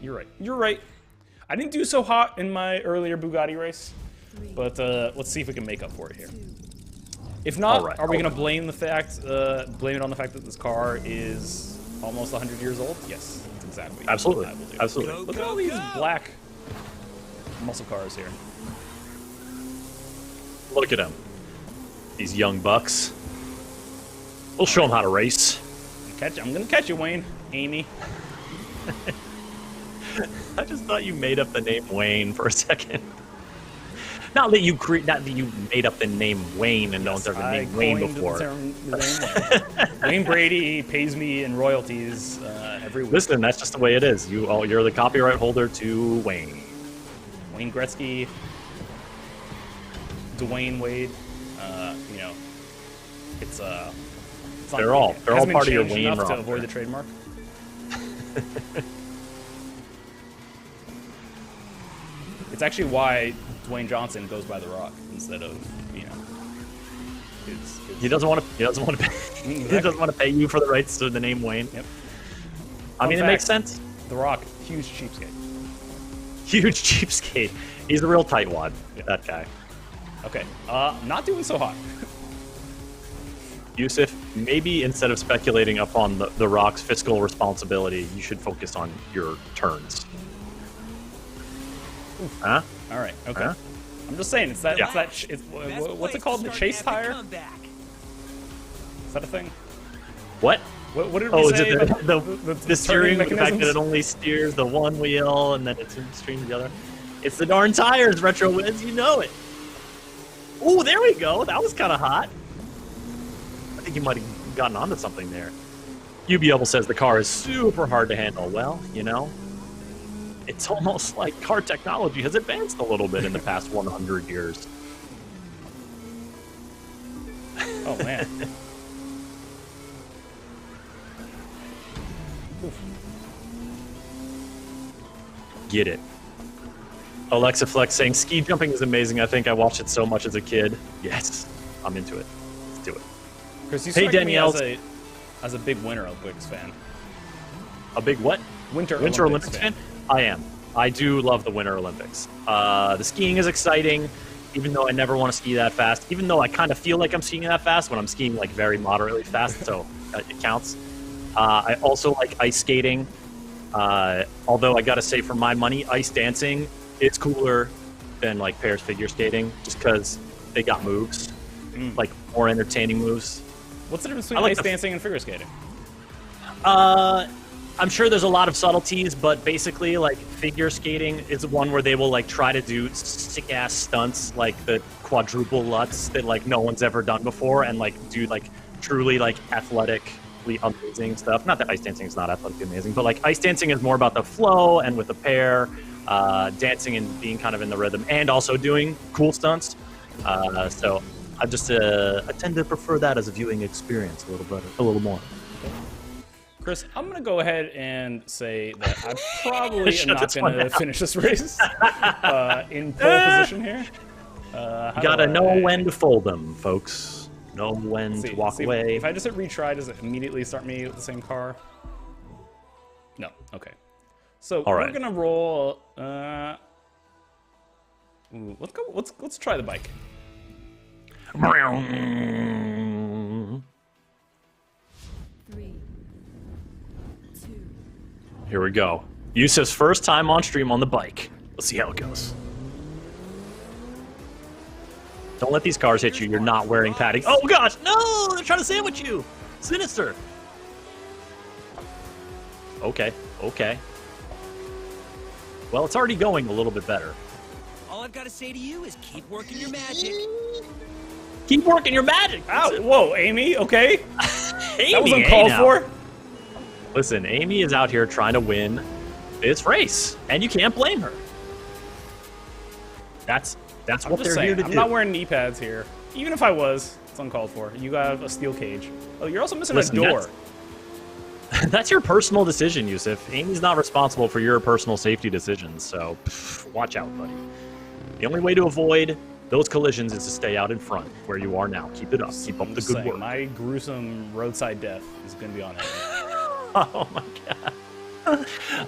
You're right. I didn't do so hot in my earlier Bugatti race, but let's see if we can make up for it here. If not, All right. are we gonna blame it on the fact that this car is almost 100 years old? Yes, that's exactly. Absolutely. what I will do. Absolutely. Look at all these black muscle cars here. Look at them. These young bucks. We'll show them how to race. I'm gonna catch you, Wayne. Amy. I just thought you made up the name Wayne for a second. Not that you made up the name Wayne and no one's ever named Wayne coined the before. term Wayne. Wayne Brady pays me in royalties every week. Listen, that's just the way it is. You're the copyright holder to Wayne. Wayne Gretzky, Dwayne Wade. You know, it's not They're all it hasn't been part of your changed Wayne enough to roster. avoid the trademark. It's actually why Dwayne Johnson goes by The Rock instead of, you know, his He doesn't want to. He doesn't want to. He doesn't want to pay you for the rights to the name Wayne. Yep. I mean, Fun it makes fact, sense. The Rock, huge cheapskate. Huge cheapskate. He's a real tightwad. That guy. Okay, not doing so hot. Yusuf, maybe instead of speculating upon the Rock's fiscal responsibility, you should focus on your turns. Huh? All right, okay. Huh? I'm just saying, it's that, Yeah. what's it called? The chase tire? Is that a thing? What? What did we Oh, say? is it the turning steering, the fact that mechanisms? it only steers the one wheel and then it's in stream the other? It's the darn tires, Retro Wiz, you know it. Ooh, there we go. That was kind of hot. I think you might have gotten onto something there. UBL says the car is super hard to handle. Well, you know, it's almost like car technology has advanced a little bit in the past 100 years. Oh, man. Get it. Alexa Flex saying ski jumping is amazing. I think I watched it so much as a kid. Yes, I'm into it. Let's do it. Chris, you Hey, strike me Danielle. as a big Winter Olympics fan. A big what? Winter Olympics fan? I am. I do love the Winter Olympics. The skiing is exciting, even though I never want to ski that fast. Even though I kind of feel like I'm skiing that fast when I'm skiing like very moderately fast, so it counts. I also like ice skating. Although I gotta say, for my money, ice dancing is cooler than like pairs figure skating, just because they got moves, like more entertaining moves. What's the difference between I like ice the- dancing and figure skating? I'm sure there's a lot of subtleties, but basically, like, figure skating is one where they will, like, try to do sick-ass stunts, like the quadruple lutz that, like, no one's ever done before, and, like, do, like, truly, like, athletically amazing stuff. Not that ice dancing is not athletically amazing, but, like, ice dancing is more about the flow and with the pair, dancing and being kind of in the rhythm, and also doing cool stunts. So I just I tend to prefer that as a viewing experience a little more. Chris, I'm going to go ahead and say that I probably am Shut not this going one to down. finish this race in pole position here. You gotta know when to fold them, folks. Know when to walk away. If I just hit retry, does it immediately start me with the same car? No. Okay. So All right. we're gonna roll. Let's go. Let's try the bike. 3, 2, Here we go. Yusuf's first time on stream on the bike. Let's see how it goes. Don't let these cars hit you. You're not wearing padding. Oh gosh, no! They're trying to sandwich you. Sinister. Okay. Well, it's already going a little bit better. All I've got to say to you is keep working your magic. Keep working your magic. Ow! Whoa, Amy. Okay. Amy, That was hey uncalled now. for. Listen, Amy is out here trying to win this race, and you can't blame her. That's I'm what just they're saying. here to I'm do. not wearing knee pads here. Even if I was, it's uncalled for. You got a steel cage. Oh, you're also missing Listen, a door. That's your personal decision, Yusuf. Amy's not responsible for your personal safety decisions, so watch out, buddy. The only way to avoid those collisions is to stay out in front, where you are now. Keep it up. Keep up I'm the just good saying, work. my gruesome roadside death is going to be on Amy. Oh my god.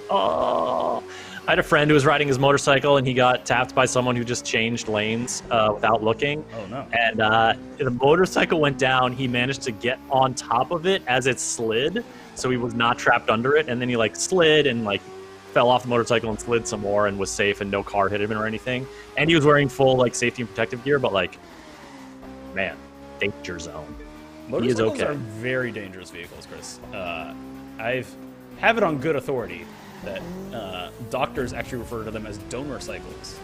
Oh. I had a friend who was riding his motorcycle and he got tapped by someone who just changed lanes without looking. Oh no. And the motorcycle went down. He managed to get on top of it as it slid, so he was not trapped under it. And then he like slid and like fell off the motorcycle and slid some more and was safe and no car hit him or anything. And he was wearing full like safety and protective gear, but like, man, danger zone. He is Motorcycles okay. are very dangerous vehicles, Chris. Have it on good authority that doctors actually refer to them as donor cycles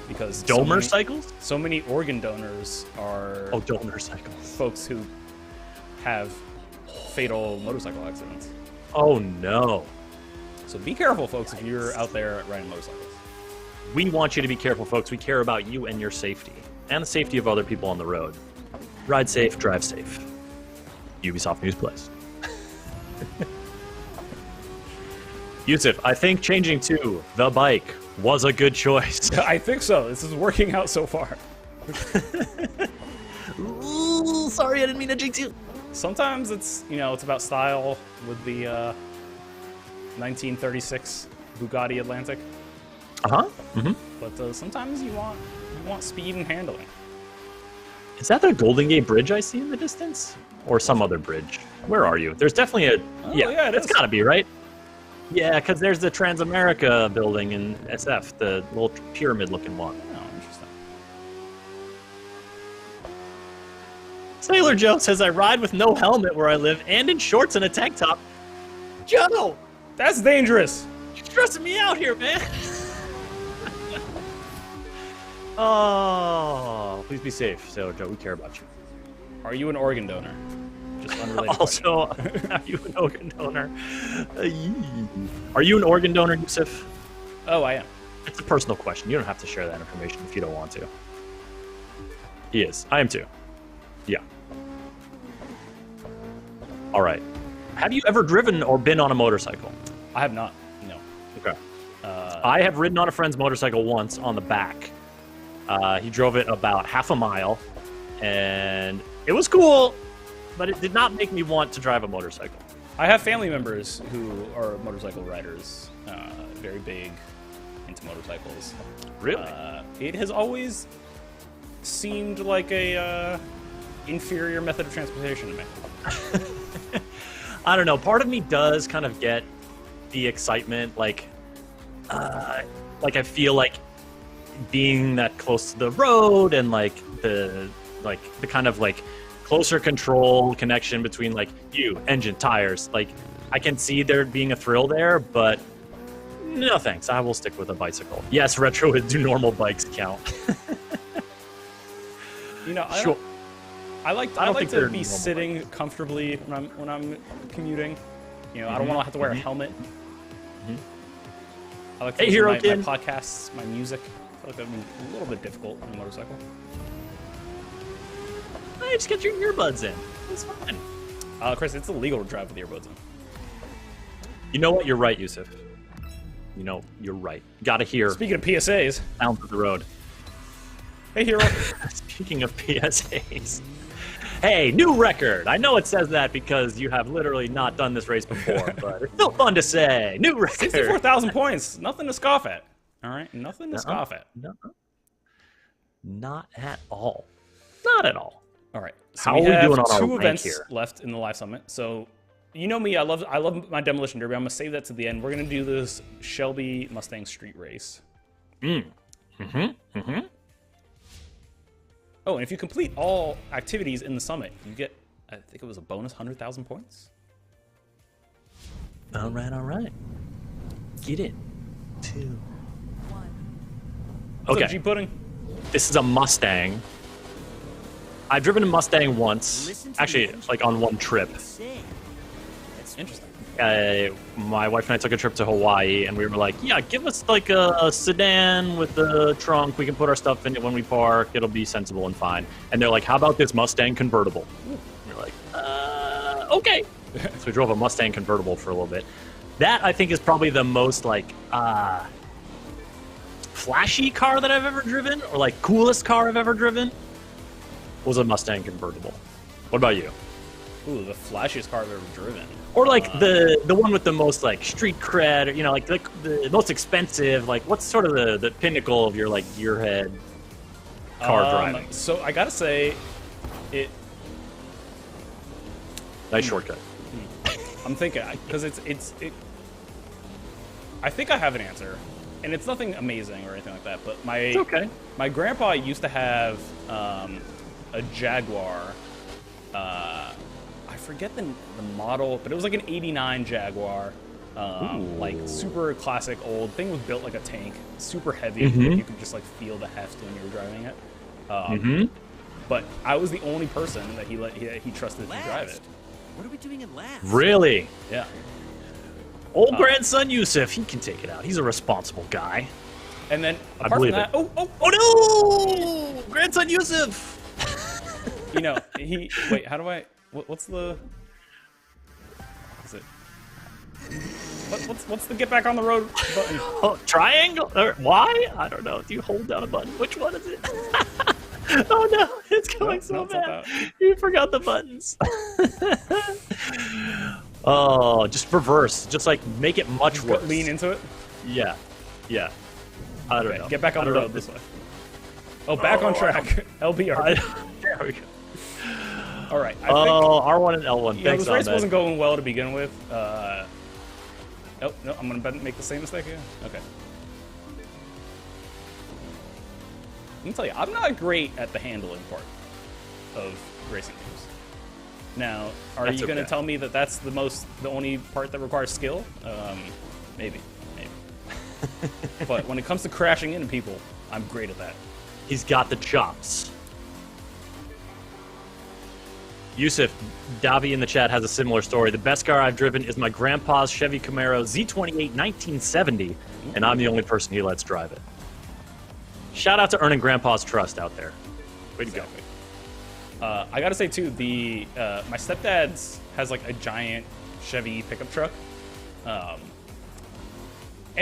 because Domer cycles? so many organ donors are Oh, donor cycles. folks who have fatal motorcycle accidents. Oh no. So be careful, folks, if you're out there riding motorcycles. We want you to be careful, folks. We care about you and your safety, and the safety of other people on the road. Ride safe, drive safe. Ubisoft News Plays. Yusuf, I think changing to the bike was a good choice. I think so. This is working out so far. Ooh, sorry, I didn't mean to jinx you. Sometimes it's about style with the 1936 Bugatti Atlantic, Uh-huh. Mm-hmm. but sometimes you want speed and handling. Is that the Golden Gate Bridge I see in the distance? Or some other bridge? Where are you? There's definitely a... yeah, it it's is. gotta be, right? Yeah, because there's the Transamerica building in SF, the little pyramid-looking one. Oh, interesting. Sailor Joe says, I ride with no helmet where I live and in shorts and a tank top. Joe, That's dangerous. you're stressing me out here, man. Oh, please be safe, Sailor Joe. We care about you. Are you an organ donor? Just unrelated. question. Also, are you an organ donor? Are you an organ donor, Yusuf? Oh, I am. It's a personal question. You don't have to share that information if you don't want to. He is. I am too. Yeah. All right. Have you ever driven or been on a motorcycle? I have not. No. Okay. I have ridden on a friend's motorcycle once on the back. He drove it about half a mile, and it was cool, but it did not make me want to drive a motorcycle. I have family members who are motorcycle riders, very big into motorcycles. Really? It has always seemed like a inferior method of transportation to me. I don't know. Part of me does kind of get the excitement, like I feel like being that close to the road and like the kind of like closer control connection between like you, engine, tires. Like I can see there being a thrill there, but no thanks. I will stick with a bicycle. Yes, retro do normal bikes count. You know, Sure. I like I don't think to they're be normal sitting comfortably when I'm commuting. You know, I don't want to have to wear a helmet. I like to Hey, listen Hero to Kid. my podcasts, my music. I feel like that'd be a little bit difficult on a motorcycle. Hey, just get your earbuds in. It's fine. Chris, it's illegal to drive with earbuds in. You know what? You're right, Yusuf. You know, you're right. Gotta hear Speaking of PSAs, sounds of the road. hey Hero. Speaking of PSAs. Hey, new record. I know it says that because you have literally not done this race before, but it's still fun to say. New record. 64,000 points. Nothing to scoff at. All right, nothing to scoff at. No. Not at all. Not at all. All right. So How we are we have doing on our two rank events here? left in the live summit. So, you know me, I love my demolition derby. I'm gonna save that to the end. We're gonna do this Shelby Mustang Street Race. Oh, and if you complete all activities in the summit, you get, I think it was a bonus 100,000 points. All right. Get it. 2. 1. What's up, Okay. G Pudding? This is a Mustang. I've driven a Mustang once. Listen to the Actually, engine. like on one trip. Sing. That's interesting. My wife and I took a trip to Hawaii, and we were like, yeah, give us like a sedan with a trunk. We can put our stuff in it when we park. It'll be sensible and fine. And they're like, how about this Mustang convertible? And we're like, okay. So we drove a Mustang convertible for a little bit. That, I think, is probably the most like flashy car that I've ever driven, or like coolest car I've ever driven, was a Mustang convertible. What about you? Ooh, the flashiest car I've ever driven. Or like the one with the most like street cred, or, you know, like the most expensive. Like, what's sort of the pinnacle of your like gearhead car driving? So I gotta say, it. Nice shortcut. I'm thinking because it. I think I have an answer, and it's nothing amazing or anything like that. But It's okay. my grandpa used to have a Jaguar. I forget the model, but it was like an '89 Jaguar, like super classic old thing. Was built like a tank, super heavy. Like you could just like feel the heft when you were driving it. But I was the only person that he trusted to drive it. Last. What are we doing in last? Really? Yeah. Old grandson Yusuf, he can take it out. He's a responsible guy. And then I apart from believe that, it. Oh no! Grandson Yusuf! you know, wait, how do I, what's the, is it, what's the get back on the road button? Oh, triangle? Or Y? I don't know. Do you hold down a button? Which one is it? Oh no, it's going No, so no, it's not bad. that. You forgot the buttons. Oh, just reverse. Just like make it much worse. Lean into it. Yeah. I don't know. Get back on I the don't road know. this way. Oh, back on track. LBR. There we go. All right. I think, R1 and L1. you know, Thanks, this race Ahmed. wasn't going well to begin with. Oh, no, I'm going to make the same mistake again. Okay. Let me tell you, I'm not great at the handling part of racing games. Now, are That's you going to okay. tell me that that's the only part that requires skill? Maybe. But when it comes to crashing into people, I'm great at that. He's got the chops. Yusuf, Davi in the chat has a similar story. The best car I've driven is my grandpa's Chevy Camaro Z28 1970, and I'm the only person he lets drive it. Shout out to earning grandpa's trust out there. Way to go. Exactly. I gotta say too, my stepdad's has like a giant Chevy pickup truck, and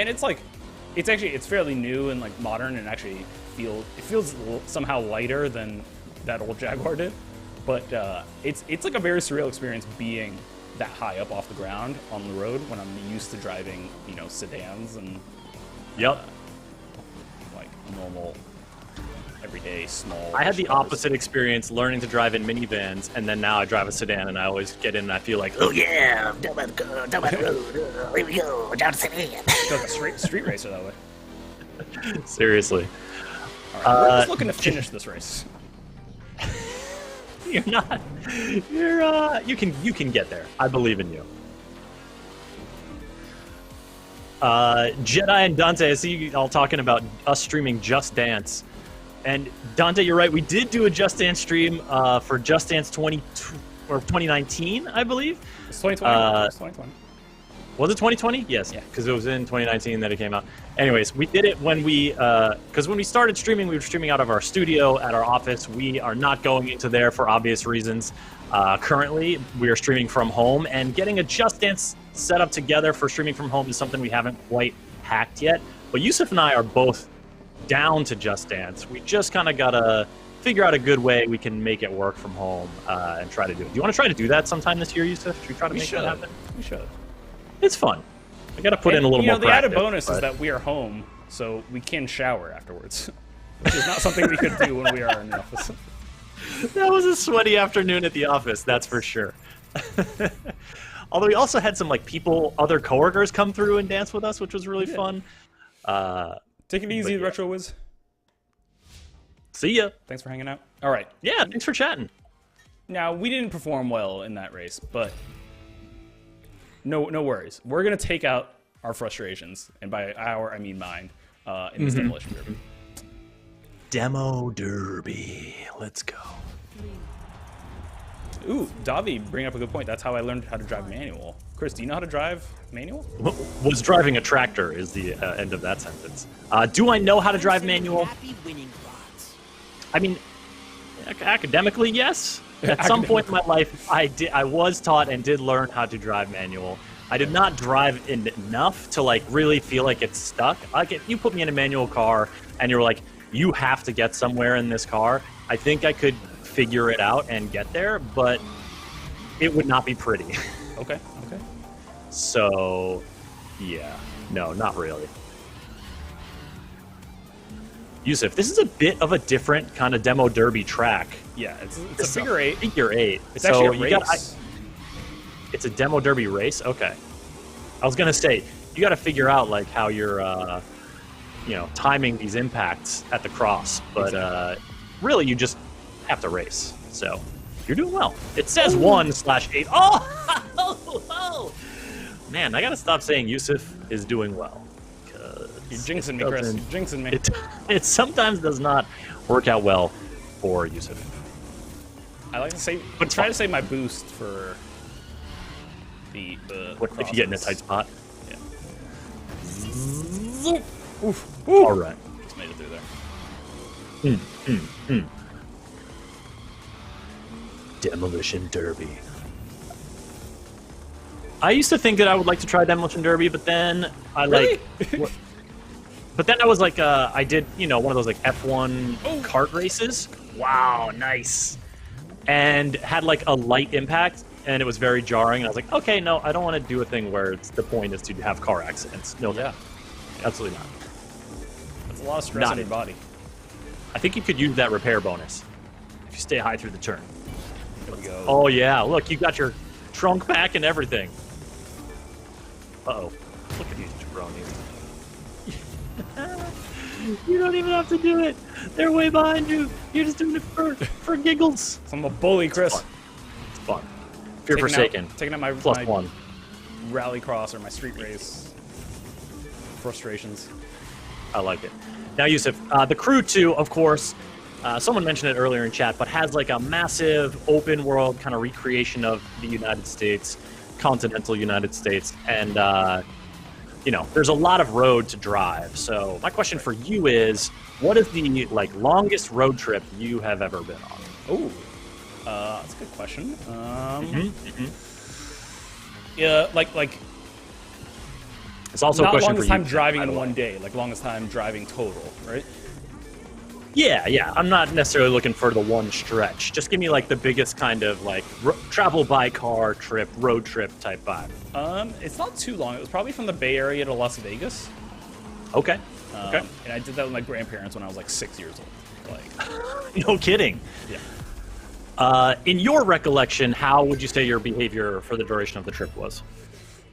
it's fairly new and like modern, and actually feels somehow lighter than that old Jaguar did. But it's like a very surreal experience being that high up off the ground on the road when I'm used to driving, you know, sedans and Yep. like normal, everyday, small. I had the cars. opposite experience learning to drive in minivans, and then now I drive a sedan, and I always get in and I feel like, oh yeah, I'm down by the road. Here we go, down the sedan. It's like a street racer that way. Seriously. All right, we're just looking to finish this race. You're not. You can get there. I believe in you. Jedi and Dante, I see you all talking about us streaming Just Dance. And Dante, you're right. We did do a Just Dance stream for Just Dance 2019, I believe. It's 2020. It's 2020. Was it 2020? Yes, Yeah. because it was in 2019 that it came out. Anyways, we did it when we, because when we started streaming, we were streaming out of our studio at our office. We are not going into there for obvious reasons. Currently, we are streaming from home, and getting a Just Dance setup together for streaming from home is something we haven't quite hacked yet. But Yusuf and I are both down to Just Dance. We just kind of gotta figure out a good way we can make it work from home and try to do it. Do you want to try to do that sometime this year, Yusuf? Should we try to make that happen? We should. It's fun. I gotta put in a little more the practice. added bonus is that we are home, so we can shower afterwards, which is not something we could do when we are in the office. That was a sweaty afternoon at the office, that's for sure. Although we also had some other coworkers come through and dance with us, which was really fun. Take it easy, Retro Wiz. See ya. Thanks for hanging out. All right. Yeah, thanks for chatting. Now, we didn't perform well in that race, but no worries. We're going to take out our frustrations, and by our, I mean mine, in this demolition derby. Demo Derby. Let's go. Ooh, Davi, bring up a good point. That's how I learned how to drive manual. Chris, do you know how to drive manual? Was driving a tractor is the end of that sentence. Do I know how to drive manual? Happy winning bots. I mean, academically, yes. At some point in my life, I was taught and did learn how to drive manual. I did not drive enough to really feel like it's stuck. Like if you put me in a manual car and you're like, you have to get somewhere in this car, I think I could figure it out and get there, but it would not be pretty. Okay. So, yeah, no, not really. Yusuf, this is a bit of a different kind of demo derby track. Yeah, it's a figure eight. Figure eight. It's actually a race. It's a demo derby race? Okay. I was going to say, you got to figure out how you're, timing these impacts at the cross. But really, you just have to race. So you're doing well. It says 1/8. Oh! Man, I got to stop saying Yusuf is doing well. You're jinxing me, Chris. You're jinxing me. It sometimes does not work out well for Yusuf. I like to say, try to save my boost for the What if you get in a tight spot? Yeah. Oof. All right. Just made it through there. Demolition Derby. I used to think that I would like to try Demolition Derby, but then I Really? But then I was I did, one of those F1 kart races. Wow, nice. And had a light impact, and it was very jarring. And I was like, okay, no, I don't want to do a thing where the point is to have car accidents. No, Yeah. absolutely not. That's a lot of stress on your body. I think you could use that repair bonus if you stay high through the turn. There we go. Oh yeah, look, you got your trunk back and everything. Uh-oh. Look at these jabronis. You don't even have to do it. They're way behind you. You're just doing it for giggles. I'm a bully, Chris. It's fun. Fear Forsaken. Taking out my +1. rally cross or my street race frustrations. I like it. Now, Yusuf, the Crew 2, of course, someone mentioned it earlier in chat, but has a massive open world kind of recreation of the United States, continental United States, and there's a lot of road to drive. So my question for you is, what is the longest road trip you have ever been on? Oh, that's a good question. Yeah, It's also not a question longest for you. time driving in one day, longest time driving total, right? Yeah. I'm not necessarily looking for the one stretch. Just give me the biggest kind of travel by car trip, road trip type vibe. It's not too long. It was probably from the Bay Area to Las Vegas. Okay. And I did that with my grandparents when I was 6 years old. No kidding. Yeah. In your recollection, how would you say your behavior for the duration of the trip was?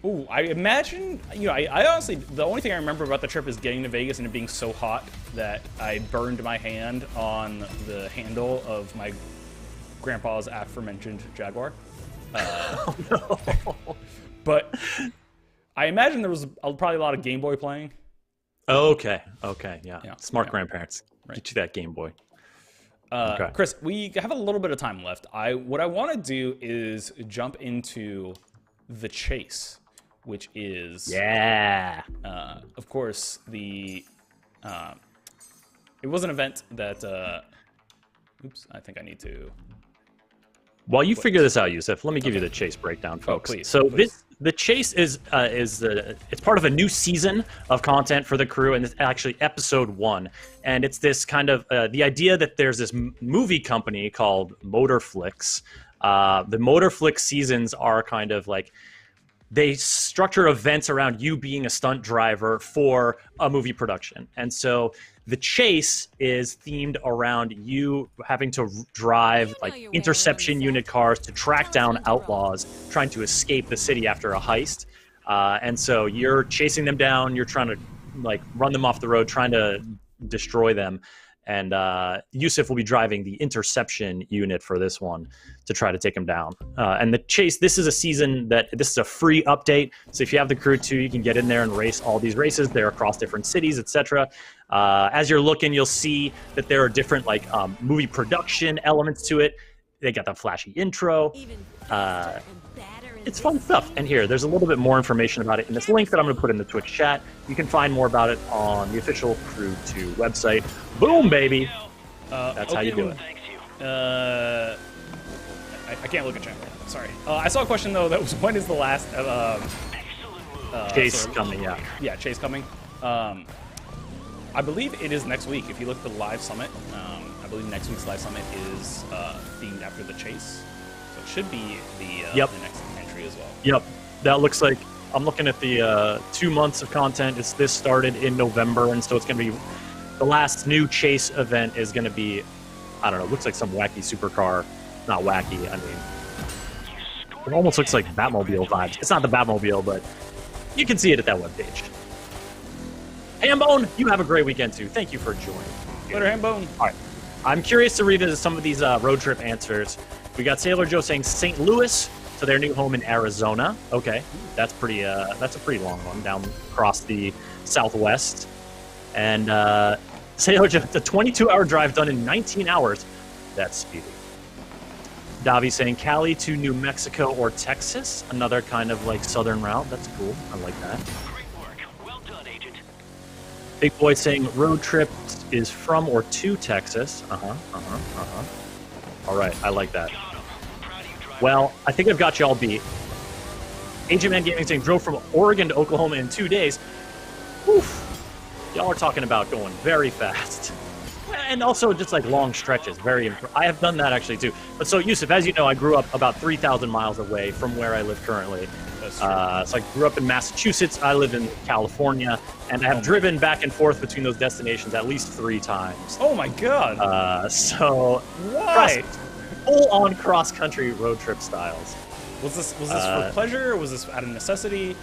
Ooh, I imagine, I honestly, the only thing I remember about the trip is getting to Vegas and it being so hot that I burned my hand on the handle of my Grandpa's aforementioned Jaguar. But I imagine there was probably a lot of Game Boy playing. Okay, yeah. Smart yeah. grandparents. Right. Get you that Game Boy. Chris, we have a little bit of time left. What I want to do is jump into the chase, which is of course it was an event that oops, I think I need to. While you figure this out, Yusuf, let me give you the chase breakdown, folks. Please, so please. The chase is it's part of a new season of content for the crew, and it's actually episode 1. And it's this kind of the idea that there's this movie company called Motorflix. The Motorflix seasons are kind of like they structure events around you being a stunt driver for a movie production, and so the chase is themed around you having to drive like interception unit cars to track down outlaws trying to escape the city after a heist. And so you're chasing them down. You're trying to like run them off the road, trying to destroy them. And Yusuf will be driving the interception unit for this one to try to take them down. And the chase, this is a season this is a free update. So if you have the crew too, you can get in there and race all these races. They're across different cities, etc. As you're looking, you'll see that there are different like movie production elements to it. They got the flashy intro. It's fun stuff. And here, there's a little bit more information about it in this link that I'm going to put in the Twitch chat. You can find more about it on the official Crew 2 website. Boom, baby! That's how you do it. I can't look at chat. Sorry. I saw a question, though, that was when is the last... Chase coming, yeah. Yeah, Chase coming. I believe it is next week. If you look at the live summit, I believe next week's live summit is themed after the Chase. So it should be the next entry as well. Yep. That looks like... I'm looking at the 2 months of content. This started in November, and so it's going to be... The last new Chase event is going to be, I don't know, looks like some wacky supercar. Not wacky, I mean, it almost looks like Batmobile vibes. It's not the Batmobile, but you can see it at that webpage. Hambone, you have a great weekend too. Thank you for joining. Later, Hambone. All right. I'm curious to revisit some of these road trip answers. We got Sailor Joe saying St. Louis to their new home in Arizona. Okay, that's a pretty long one down across the Southwest. And Sailor Joe, the 22-hour drive done in 19 hours. That's speedy. Davi saying Cali to New Mexico or Texas, another kind of like southern route. That's cool. I like that. Great work. Well done, Agent. Big Boy saying road trip is from or to Texas. All right, I like that. Well, I think I've got you all beat. Agent Man Gaming saying drove from Oregon to Oklahoma in 2 days. Oof. Y'all are talking about going very fast. And also just like long stretches. I have done that actually too. But so Yusuf, as you know, I grew up about 3,000 miles away from where I live currently. So I grew up in Massachusetts. I live in California, and I have driven back and forth between those destinations at least 3 times. Oh my god! So why? Full-on cross-country road trip styles. Was this for pleasure? Or was this out of necessity?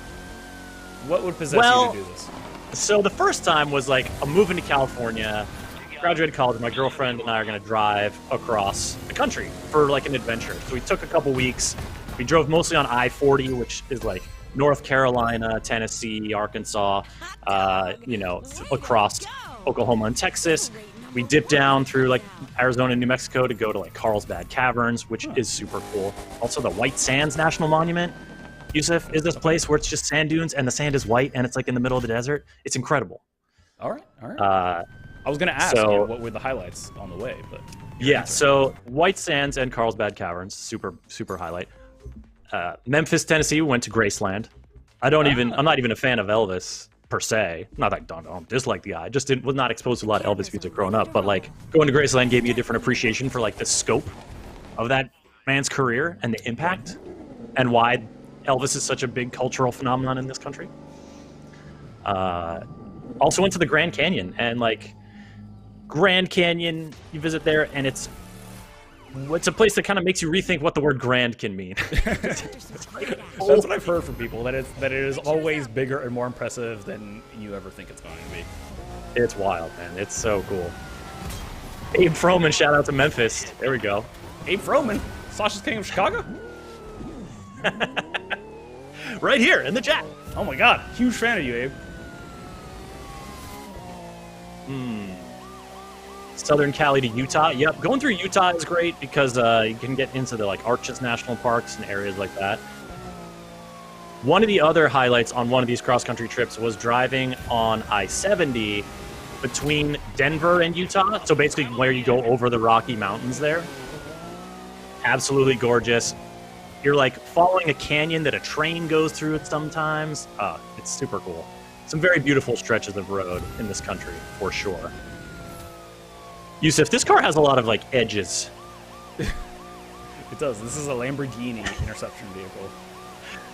What would possess you to do this? So the first time was like I'm moving to California. Graduated college, my girlfriend and I are going to drive across the country for like an adventure. So we took a couple weeks. We drove mostly on I-40, which is like North Carolina, Tennessee, Arkansas, across Oklahoma and Texas. We dipped down through like Arizona and New Mexico to go to like Carlsbad Caverns, which is super cool. Also the White Sands National Monument, Yusuf, is this place where it's just sand dunes and the sand is white and it's like in the middle of the desert. It's incredible. All right. I was going to ask you what were the highlights on the way, but yeah. So White Sands and Carlsbad Caverns, super highlight. Memphis, Tennessee, went to Graceland. I'm not even a fan of Elvis per se. Not that I don't dislike the guy. Just was not exposed to a lot of Elvis music growing up. But like going to Graceland gave me a different appreciation for like the scope of that man's career and the impact and why Elvis is such a big cultural phenomenon in this country. Also went to the Grand Canyon, and like Grand Canyon, you visit there and it's a place that kind of makes you rethink what the word grand can mean. That's what I've heard from people, that it is always bigger and more impressive than you ever think it's going to be. It's wild, man. It's so cool. Abe Froman, shout out to Memphis. There we go. Abe Froman, Sasha's King of Chicago? Right here in the chat. Oh my god, huge fan of you, Abe. Southern Cali to Utah. Yep, going through Utah is great because you can get into the like Arches National Parks and areas like that. One of the other highlights on one of these cross-country trips was driving on I-70 between Denver and Utah. So basically where you go over the Rocky Mountains there. Absolutely gorgeous. You're like following a canyon that a train goes through it sometimes. It's super cool. Some very beautiful stretches of road in this country, for sure. Yusuf, this car has a lot of like edges. It does. This is a Lamborghini interception vehicle.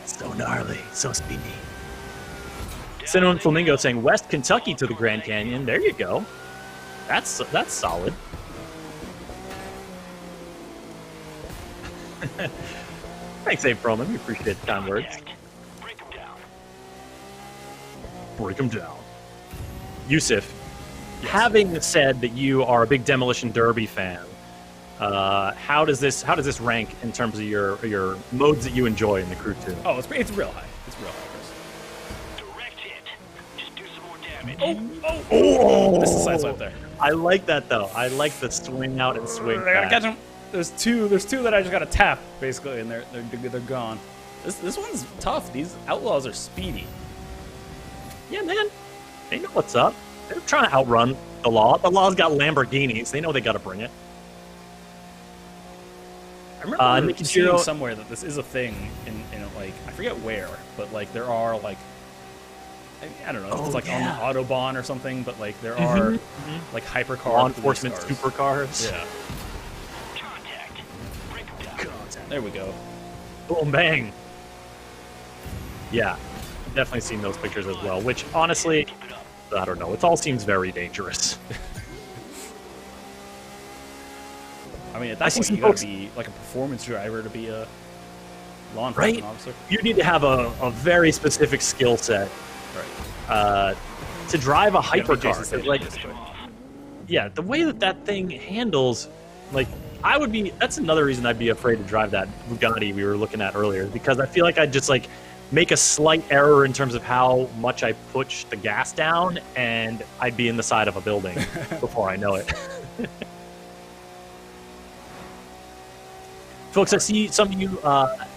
So gnarly, so speedy. Cinnamon Flamingo saying West Kentucky to the Grand Canyon. There you go. That's solid. Thanks, Abe Froman. We appreciate the kind words. Break them down. Break them down. Yusuf, having said that you are a big Demolition Derby fan, how does this rank in terms of your modes that you enjoy in the Crew 2? Oh, it's real high. It's real high, Chris. Direct hit. Just do some more damage. Oh! This is a sideswipe there. I like that though. I like the swing out and swing I gotta back. catch him. There's two that I just gotta tap basically, and they're gone. This one's tough. These outlaws are speedy. Yeah, man. They know what's up. They're trying to outrun the law. The law's got Lamborghinis. They know they got to bring it. I remember Nikki seeing Giro- somewhere that this is a thing in like I forget where, but like there are like I don't know, if it's like on the Autobahn or something, but like there are like hypercar Law police enforcement cars. supercars. Yeah. Contact. Break them down. There we go. Boom, bang. Yeah, definitely seen those pictures as well, which honestly, I don't know. It all seems very dangerous. I mean, at that see point, some you gotta folks- be like a performance driver to be a law enforcement Right? officer. You need to have a very specific skill set Right. to drive a You gotta be Jason hypercar. Statham, Like, basically. yeah, the way that thing handles, like, that's another reason I'd be afraid to drive that Bugatti we were looking at earlier, because I feel like I'd just, like, make a slight error in terms of how much I push the gas down, and I'd be in the side of a building before I know it. Folks, I see some of you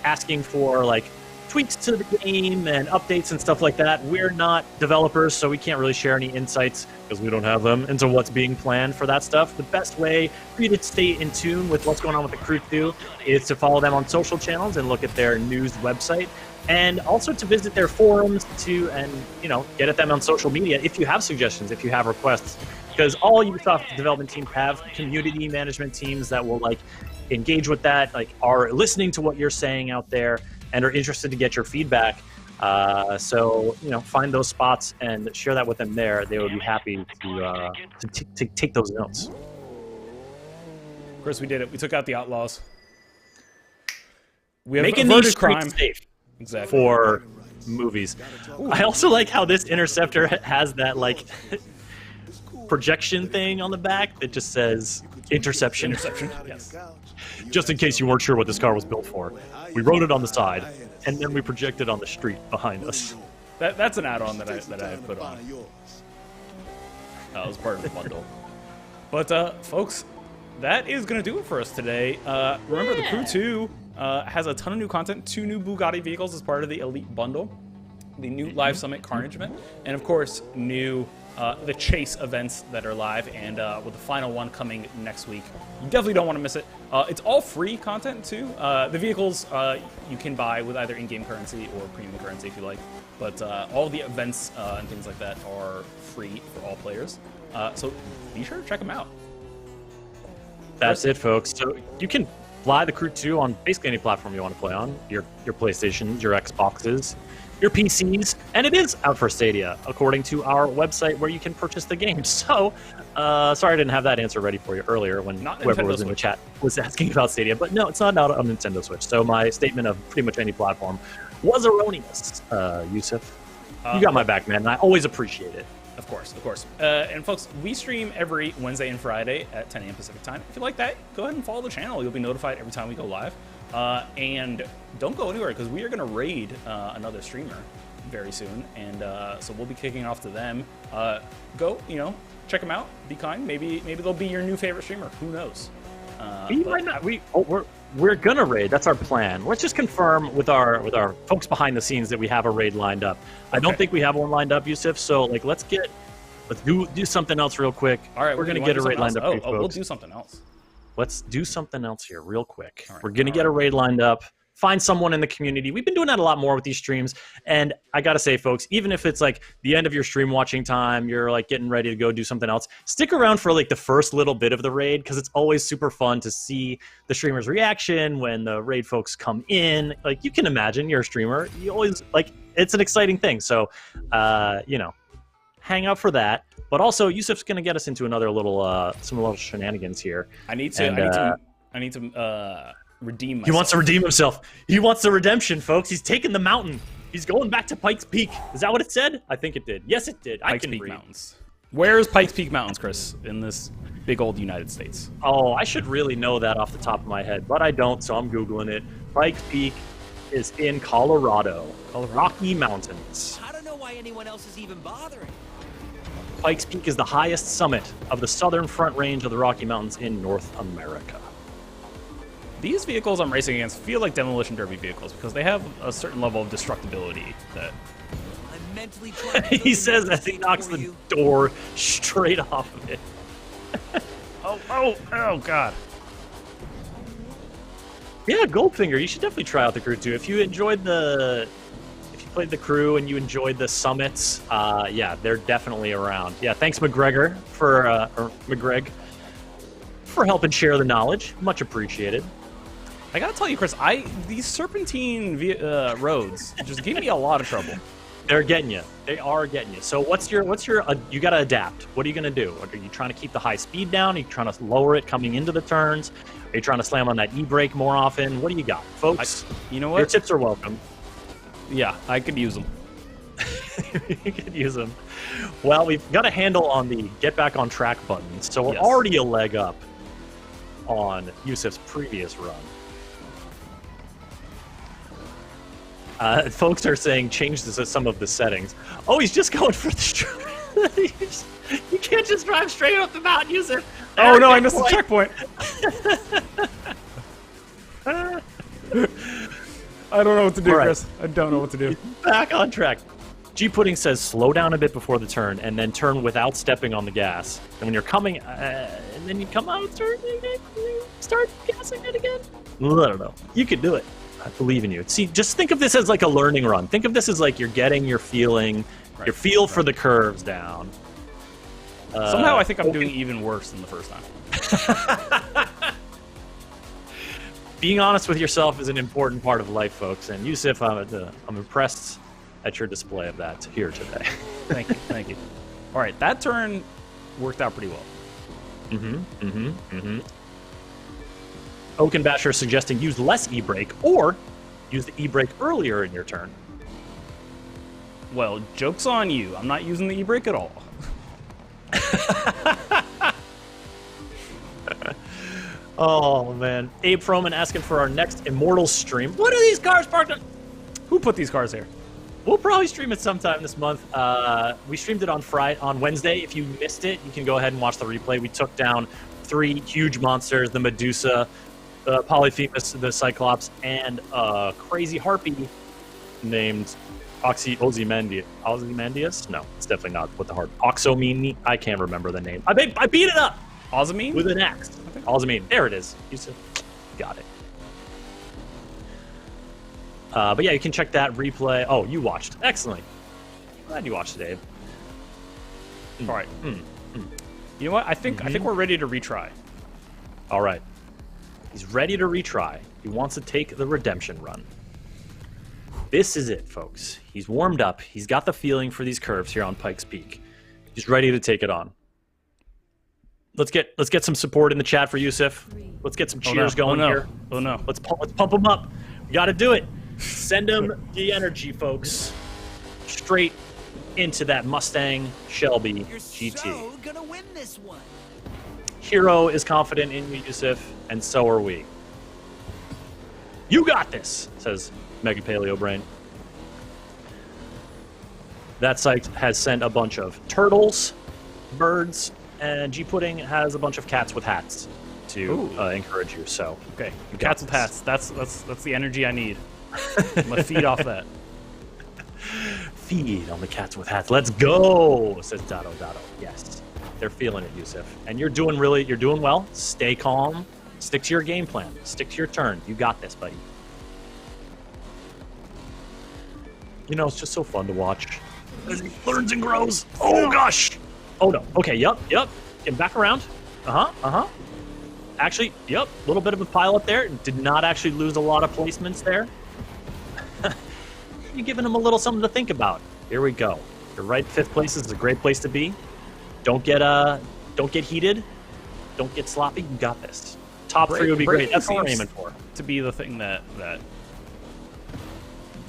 asking for, like, tweaks to the game and updates and stuff like that. We're not developers, so we can't really share any insights because we don't have them into what's being planned for that stuff. The best way for you to stay in tune with what's going on with the Crew 2 is to follow them on social channels and look at their news website, and also to visit their forums and get at them on social media if you have suggestions, if you have requests, because all Ubisoft development teams have community management teams that will engage with that, are listening to what you're saying out there and are interested to get your feedback. So find those spots and share that with them there. They would be happy to take those notes. Of course, we did it. We took out the outlaws. We have Making averted these crime. streets safe Exactly. for movies. I also like how this Interceptor has that projection thing on the back that just says interception. Interception. Yes. Just in case you weren't sure what this car was built for. We wrote it on the side, and then we projected on the street behind us. That's an add-on that I put on. That was part of the bundle. But folks, that is gonna do it for us today. Remember, the Crew 2 has a ton of new content. 2 new Bugatti vehicles as part of the Elite Bundle, the new Live Summit Carnage event, and of course, new the Chase events that are live, and with the final one coming next week. You definitely don't want to miss it. It's all free content too. The vehicles you can buy with either in-game currency or premium currency if you like, but all the events and things like that are free for all players. So be sure to check them out. That's it, folks. So you can fly the Crew 2 on basically any platform you want to play on. Your PlayStations, your Xboxes, your PCs, and it is out for Stadia, according to our website where you can purchase the game. So, sorry I didn't have that answer ready for you earlier when Not whoever Nintendo was in the Switch. chat was asking about Stadia. But no, it's not out on Nintendo Switch. So my statement of pretty much any platform was erroneous, Yusuf. You got my back, man, and I always appreciate it. Of course, of course. And folks, we stream every Wednesday and Friday at 10 a.m. Pacific time. If you like that, go ahead and follow the channel. You'll be notified every time we go live. And don't go anywhere because we are going to raid another streamer very soon. And so we'll be kicking off to them. Go, check them out. Be kind. Maybe they'll be your new favorite streamer. Who knows? We might not. We're gonna raid. That's our plan. Let's just confirm with our folks behind the scenes that we have a raid lined up. I don't think we have one lined up, Yusuf. So like, let's do something else real quick. All right, we're gonna get a raid lined up. We'll do something else. Let's do something else here real quick. Right, we're gonna get a raid lined up. Find someone in the community. We've been doing that a lot more with these streams. And I got to say, folks, even if it's like the end of your stream watching time, you're like getting ready to go do something else, stick around for like the first little bit of the raid because it's always super fun to see the streamer's reaction when the raid folks come in. Like you can imagine, you're a streamer. You always like it's an exciting thing. So, hang out for that. But also, Yusuf's going to get us into another some little shenanigans here. I need to redeem myself. He wants to redeem himself. He wants the redemption, folks. He's taking the mountain. He's going back to Pikes Peak. Is that what it said? I think it did. Yes, it did. Pikes Peak Mountains. Where's Pikes Peak Mountains, Chris, in this big old United States? Oh, I should really know that off the top of my head, but I don't, so I'm Googling it. Pikes Peak is in Colorado. Rocky Mountains. I don't know why anyone else is even bothering. Pikes Peak is the highest summit of the southern front range of the Rocky Mountains in North America. These vehicles I'm racing against feel like demolition derby vehicles because they have a certain level of destructibility that... I'm mentally trying to he says as he knocks the door straight off of it. Oh, God. Yeah, Goldfinger, you should definitely try out the crew too. If you played the crew and you enjoyed the summits, yeah, they're definitely around. Yeah, thanks McGregor for helping share the knowledge. Much appreciated. I gotta tell you, Chris, these serpentine roads just give me a lot of trouble. They're getting you. They are getting you. So what's your you gotta adapt. What are you gonna do? Are you trying to keep the high speed down? Are you trying to lower it coming into the turns? Are you trying to slam on that e-brake more often? What do you got, folks? You know what? Your tips are welcome. Yeah, I could use them. You could use them. Well, we've got a handle on the get back on track buttons, so we're already a leg up on Yusuf's previous run. Folks are saying change some of the settings. Oh, he's just going for the you can't just drive straight up the mountain, Yusuf. Oh no, I missed the checkpoint. I don't know what to do, Chris. I don't know what to do. Back on track. G Pudding says slow down a bit before the turn and then turn without stepping on the gas. And when you're coming, and then you come out and start gassing it again. I don't know. You can do it. I believe in you. See, just think of this as like a learning run. Think of this as like you're getting your feeling, your feel for the curves down. Somehow I think I'm doing even worse than the first time. Being honest with yourself is an important part of life, folks. And Yusuf, I'm impressed at your display of that here today. Thank you. Thank you. All right, that turn worked out pretty well. Oakenbasher suggesting use less e-brake or use the e-brake earlier in your turn. Well, joke's on you. I'm not using the e-brake at all. Oh, man. Abe Froman asking for our next Immortals stream. What are these cars parked on? Who put these cars here? We'll probably stream it sometime this month. We streamed it on Wednesday. If you missed it, you can go ahead and watch the replay. We took down 3 huge monsters, the Medusa, the Polyphemus, the Cyclops, and a crazy harpy named Ozymandias? No, it's definitely not what the harpy. Oxomini? I can't remember the name. I beat it up! Ozamine? With an axe. Ozamine. There it is. Got it. But yeah, you can check that replay. Oh, you watched. Excellent. Glad you watched it, Dave. All right. You know what? I think we're ready to retry. All right. He's ready to retry. He wants to take the redemption run. This is it, folks. He's warmed up. He's got the feeling for these curves here on Pikes Peak. He's ready to take it on. Let's get some support in the chat for Yusuf. Let's get some cheers going here. Oh no. Let's pump him up. We got to do it. Send him the energy, folks. Straight into that Mustang Shelby You're GT. so gonna win this one. Hero is confident in you, Yusuf, and so are we. You got this, says Mega Paleo Brain. That site has sent a bunch of turtles, birds, and G Pudding has a bunch of cats with hats to encourage you. So Okay, you got cats with this. hats. That's the energy I need. I'm gonna feed off that. Feed on the cats with hats. Let's go, says Dado Dado. Yes, they're feeling it, Yusuf. And you're doing well. Stay calm. Stick to your game plan. Stick to your turn. You got this, buddy. You know, it's just so fun to watch. As he learns and grows. Oh, gosh. Oh, no. Okay, yep. Getting back around. Actually, yep. A little bit of a pile up there. Did not actually lose a lot of placements there. You're giving him a little something to think about. Here we go. You're right. 5th place is a great place to be. Don't get heated. Don't get sloppy. You got this. Top 3 would be great. That's what we're aiming for. To be the thing that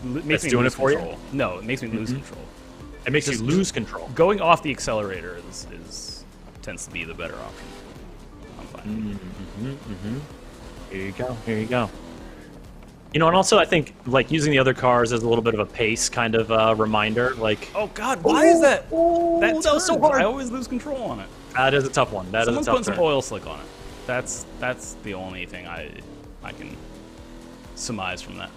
makes That's me doing lose it for you? control. No, it makes me lose control. It makes Just you lose control. Going off the accelerator is tends to be the better option. I'm fine. Here you go. You know, and also I think like using the other cars as a little bit of a pace kind of reminder. Like, Oh God, why is that? That was so turns. hard. I always lose control on it. That is a tough one. That is Someone's a tough putting some turn. oil slick on it. That's the only thing I can surmise from that.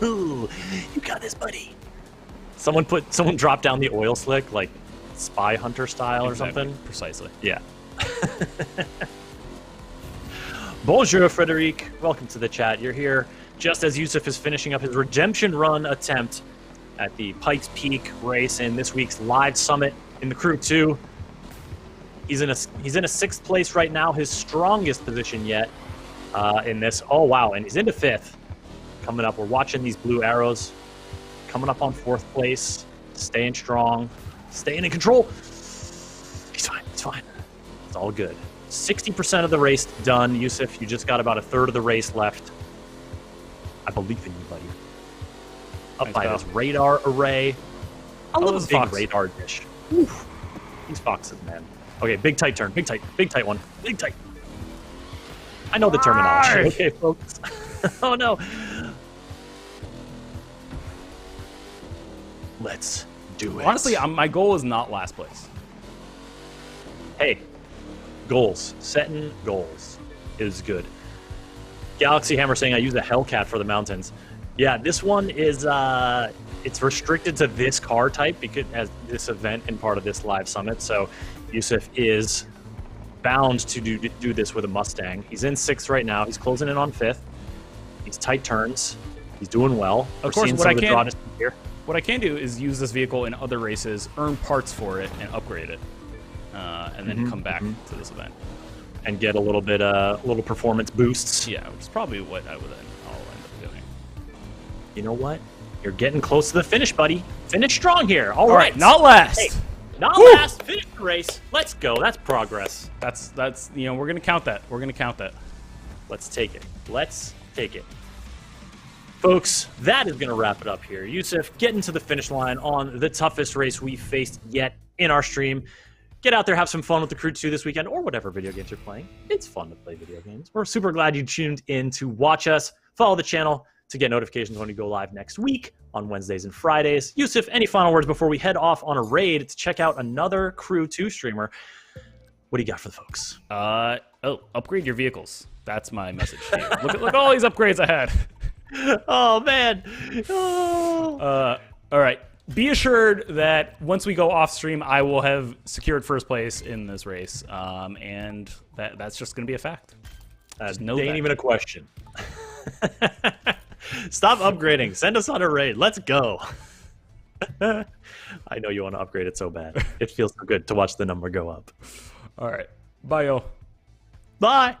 Ooh, you got this, buddy. Someone dropped down the oil slick like Spy Hunter style or Exactly, something. Precisely. Yeah. Bonjour, Frederic. Welcome to the chat. You're here just as Yusuf is finishing up his redemption run attempt at the Pikes Peak race in this week's live summit in the Crew 2. He's in a 6th place right now, his strongest position yet in this. Oh, wow, and he's into 5th. Coming up, we're watching these blue arrows. Coming up on 4th place, staying strong, staying in control. He's fine. It's all good. 60% of the race done, Yusuf. You just got about a third of the race left. I believe in you, buddy. Up Nice by job. this radar array. I love this a big fox. radar dish. Oof. These foxes, man. Okay, big tight turn. Big tight one. Big tight. I know the terminology. Okay, folks. Oh, no. Let's do it. Honestly, my goal is not last place. Hey, goals. Setting goals is good. Galaxy Hammer saying I use a Hellcat for the mountains. Yeah, this one is it's restricted to this car type because as this event and part of this live summit. So Yusuf is bound to do this with a Mustang. He's in 6th right now. He's closing in on 5th. He's tight turns. He's doing well. Of course, seeing what some I of the can- drawness here. What I can do is use this vehicle in other races, earn parts for it, and upgrade it, and then come back to this event. And get a little performance boosts. Yeah, which is probably what I'll end up doing. You know what? You're getting close to the finish, buddy. Finish strong here. All All right. right, not last. Hey, not Woo! last. Finish the race. Let's go. That's progress. That's we're gonna count that. Let's take it. Folks, that is going to wrap it up here. Yusuf, getting to the finish line on the toughest race we faced yet in our stream. Get out there, have some fun with the Crew 2 this weekend, or whatever video games you're playing. It's fun to play video games. We're super glad you tuned in to watch us. Follow the channel to get notifications when we go live next week on Wednesdays and Fridays. Yusuf, any final words before we head off on a raid to check out another Crew 2 streamer? What do you got for the folks? Upgrade your vehicles. That's my message to you. Look at all these upgrades I had. Oh, man. Oh. All right. Be assured that once we go off stream, I will have secured 1st place in this race, and that's just going to be a fact. Just know Ain't that. even a question. Stop upgrading. Send us on a raid. Let's go. I know you want to upgrade it so bad. It feels so good to watch the number go up. All right. Bye, yo. Bye.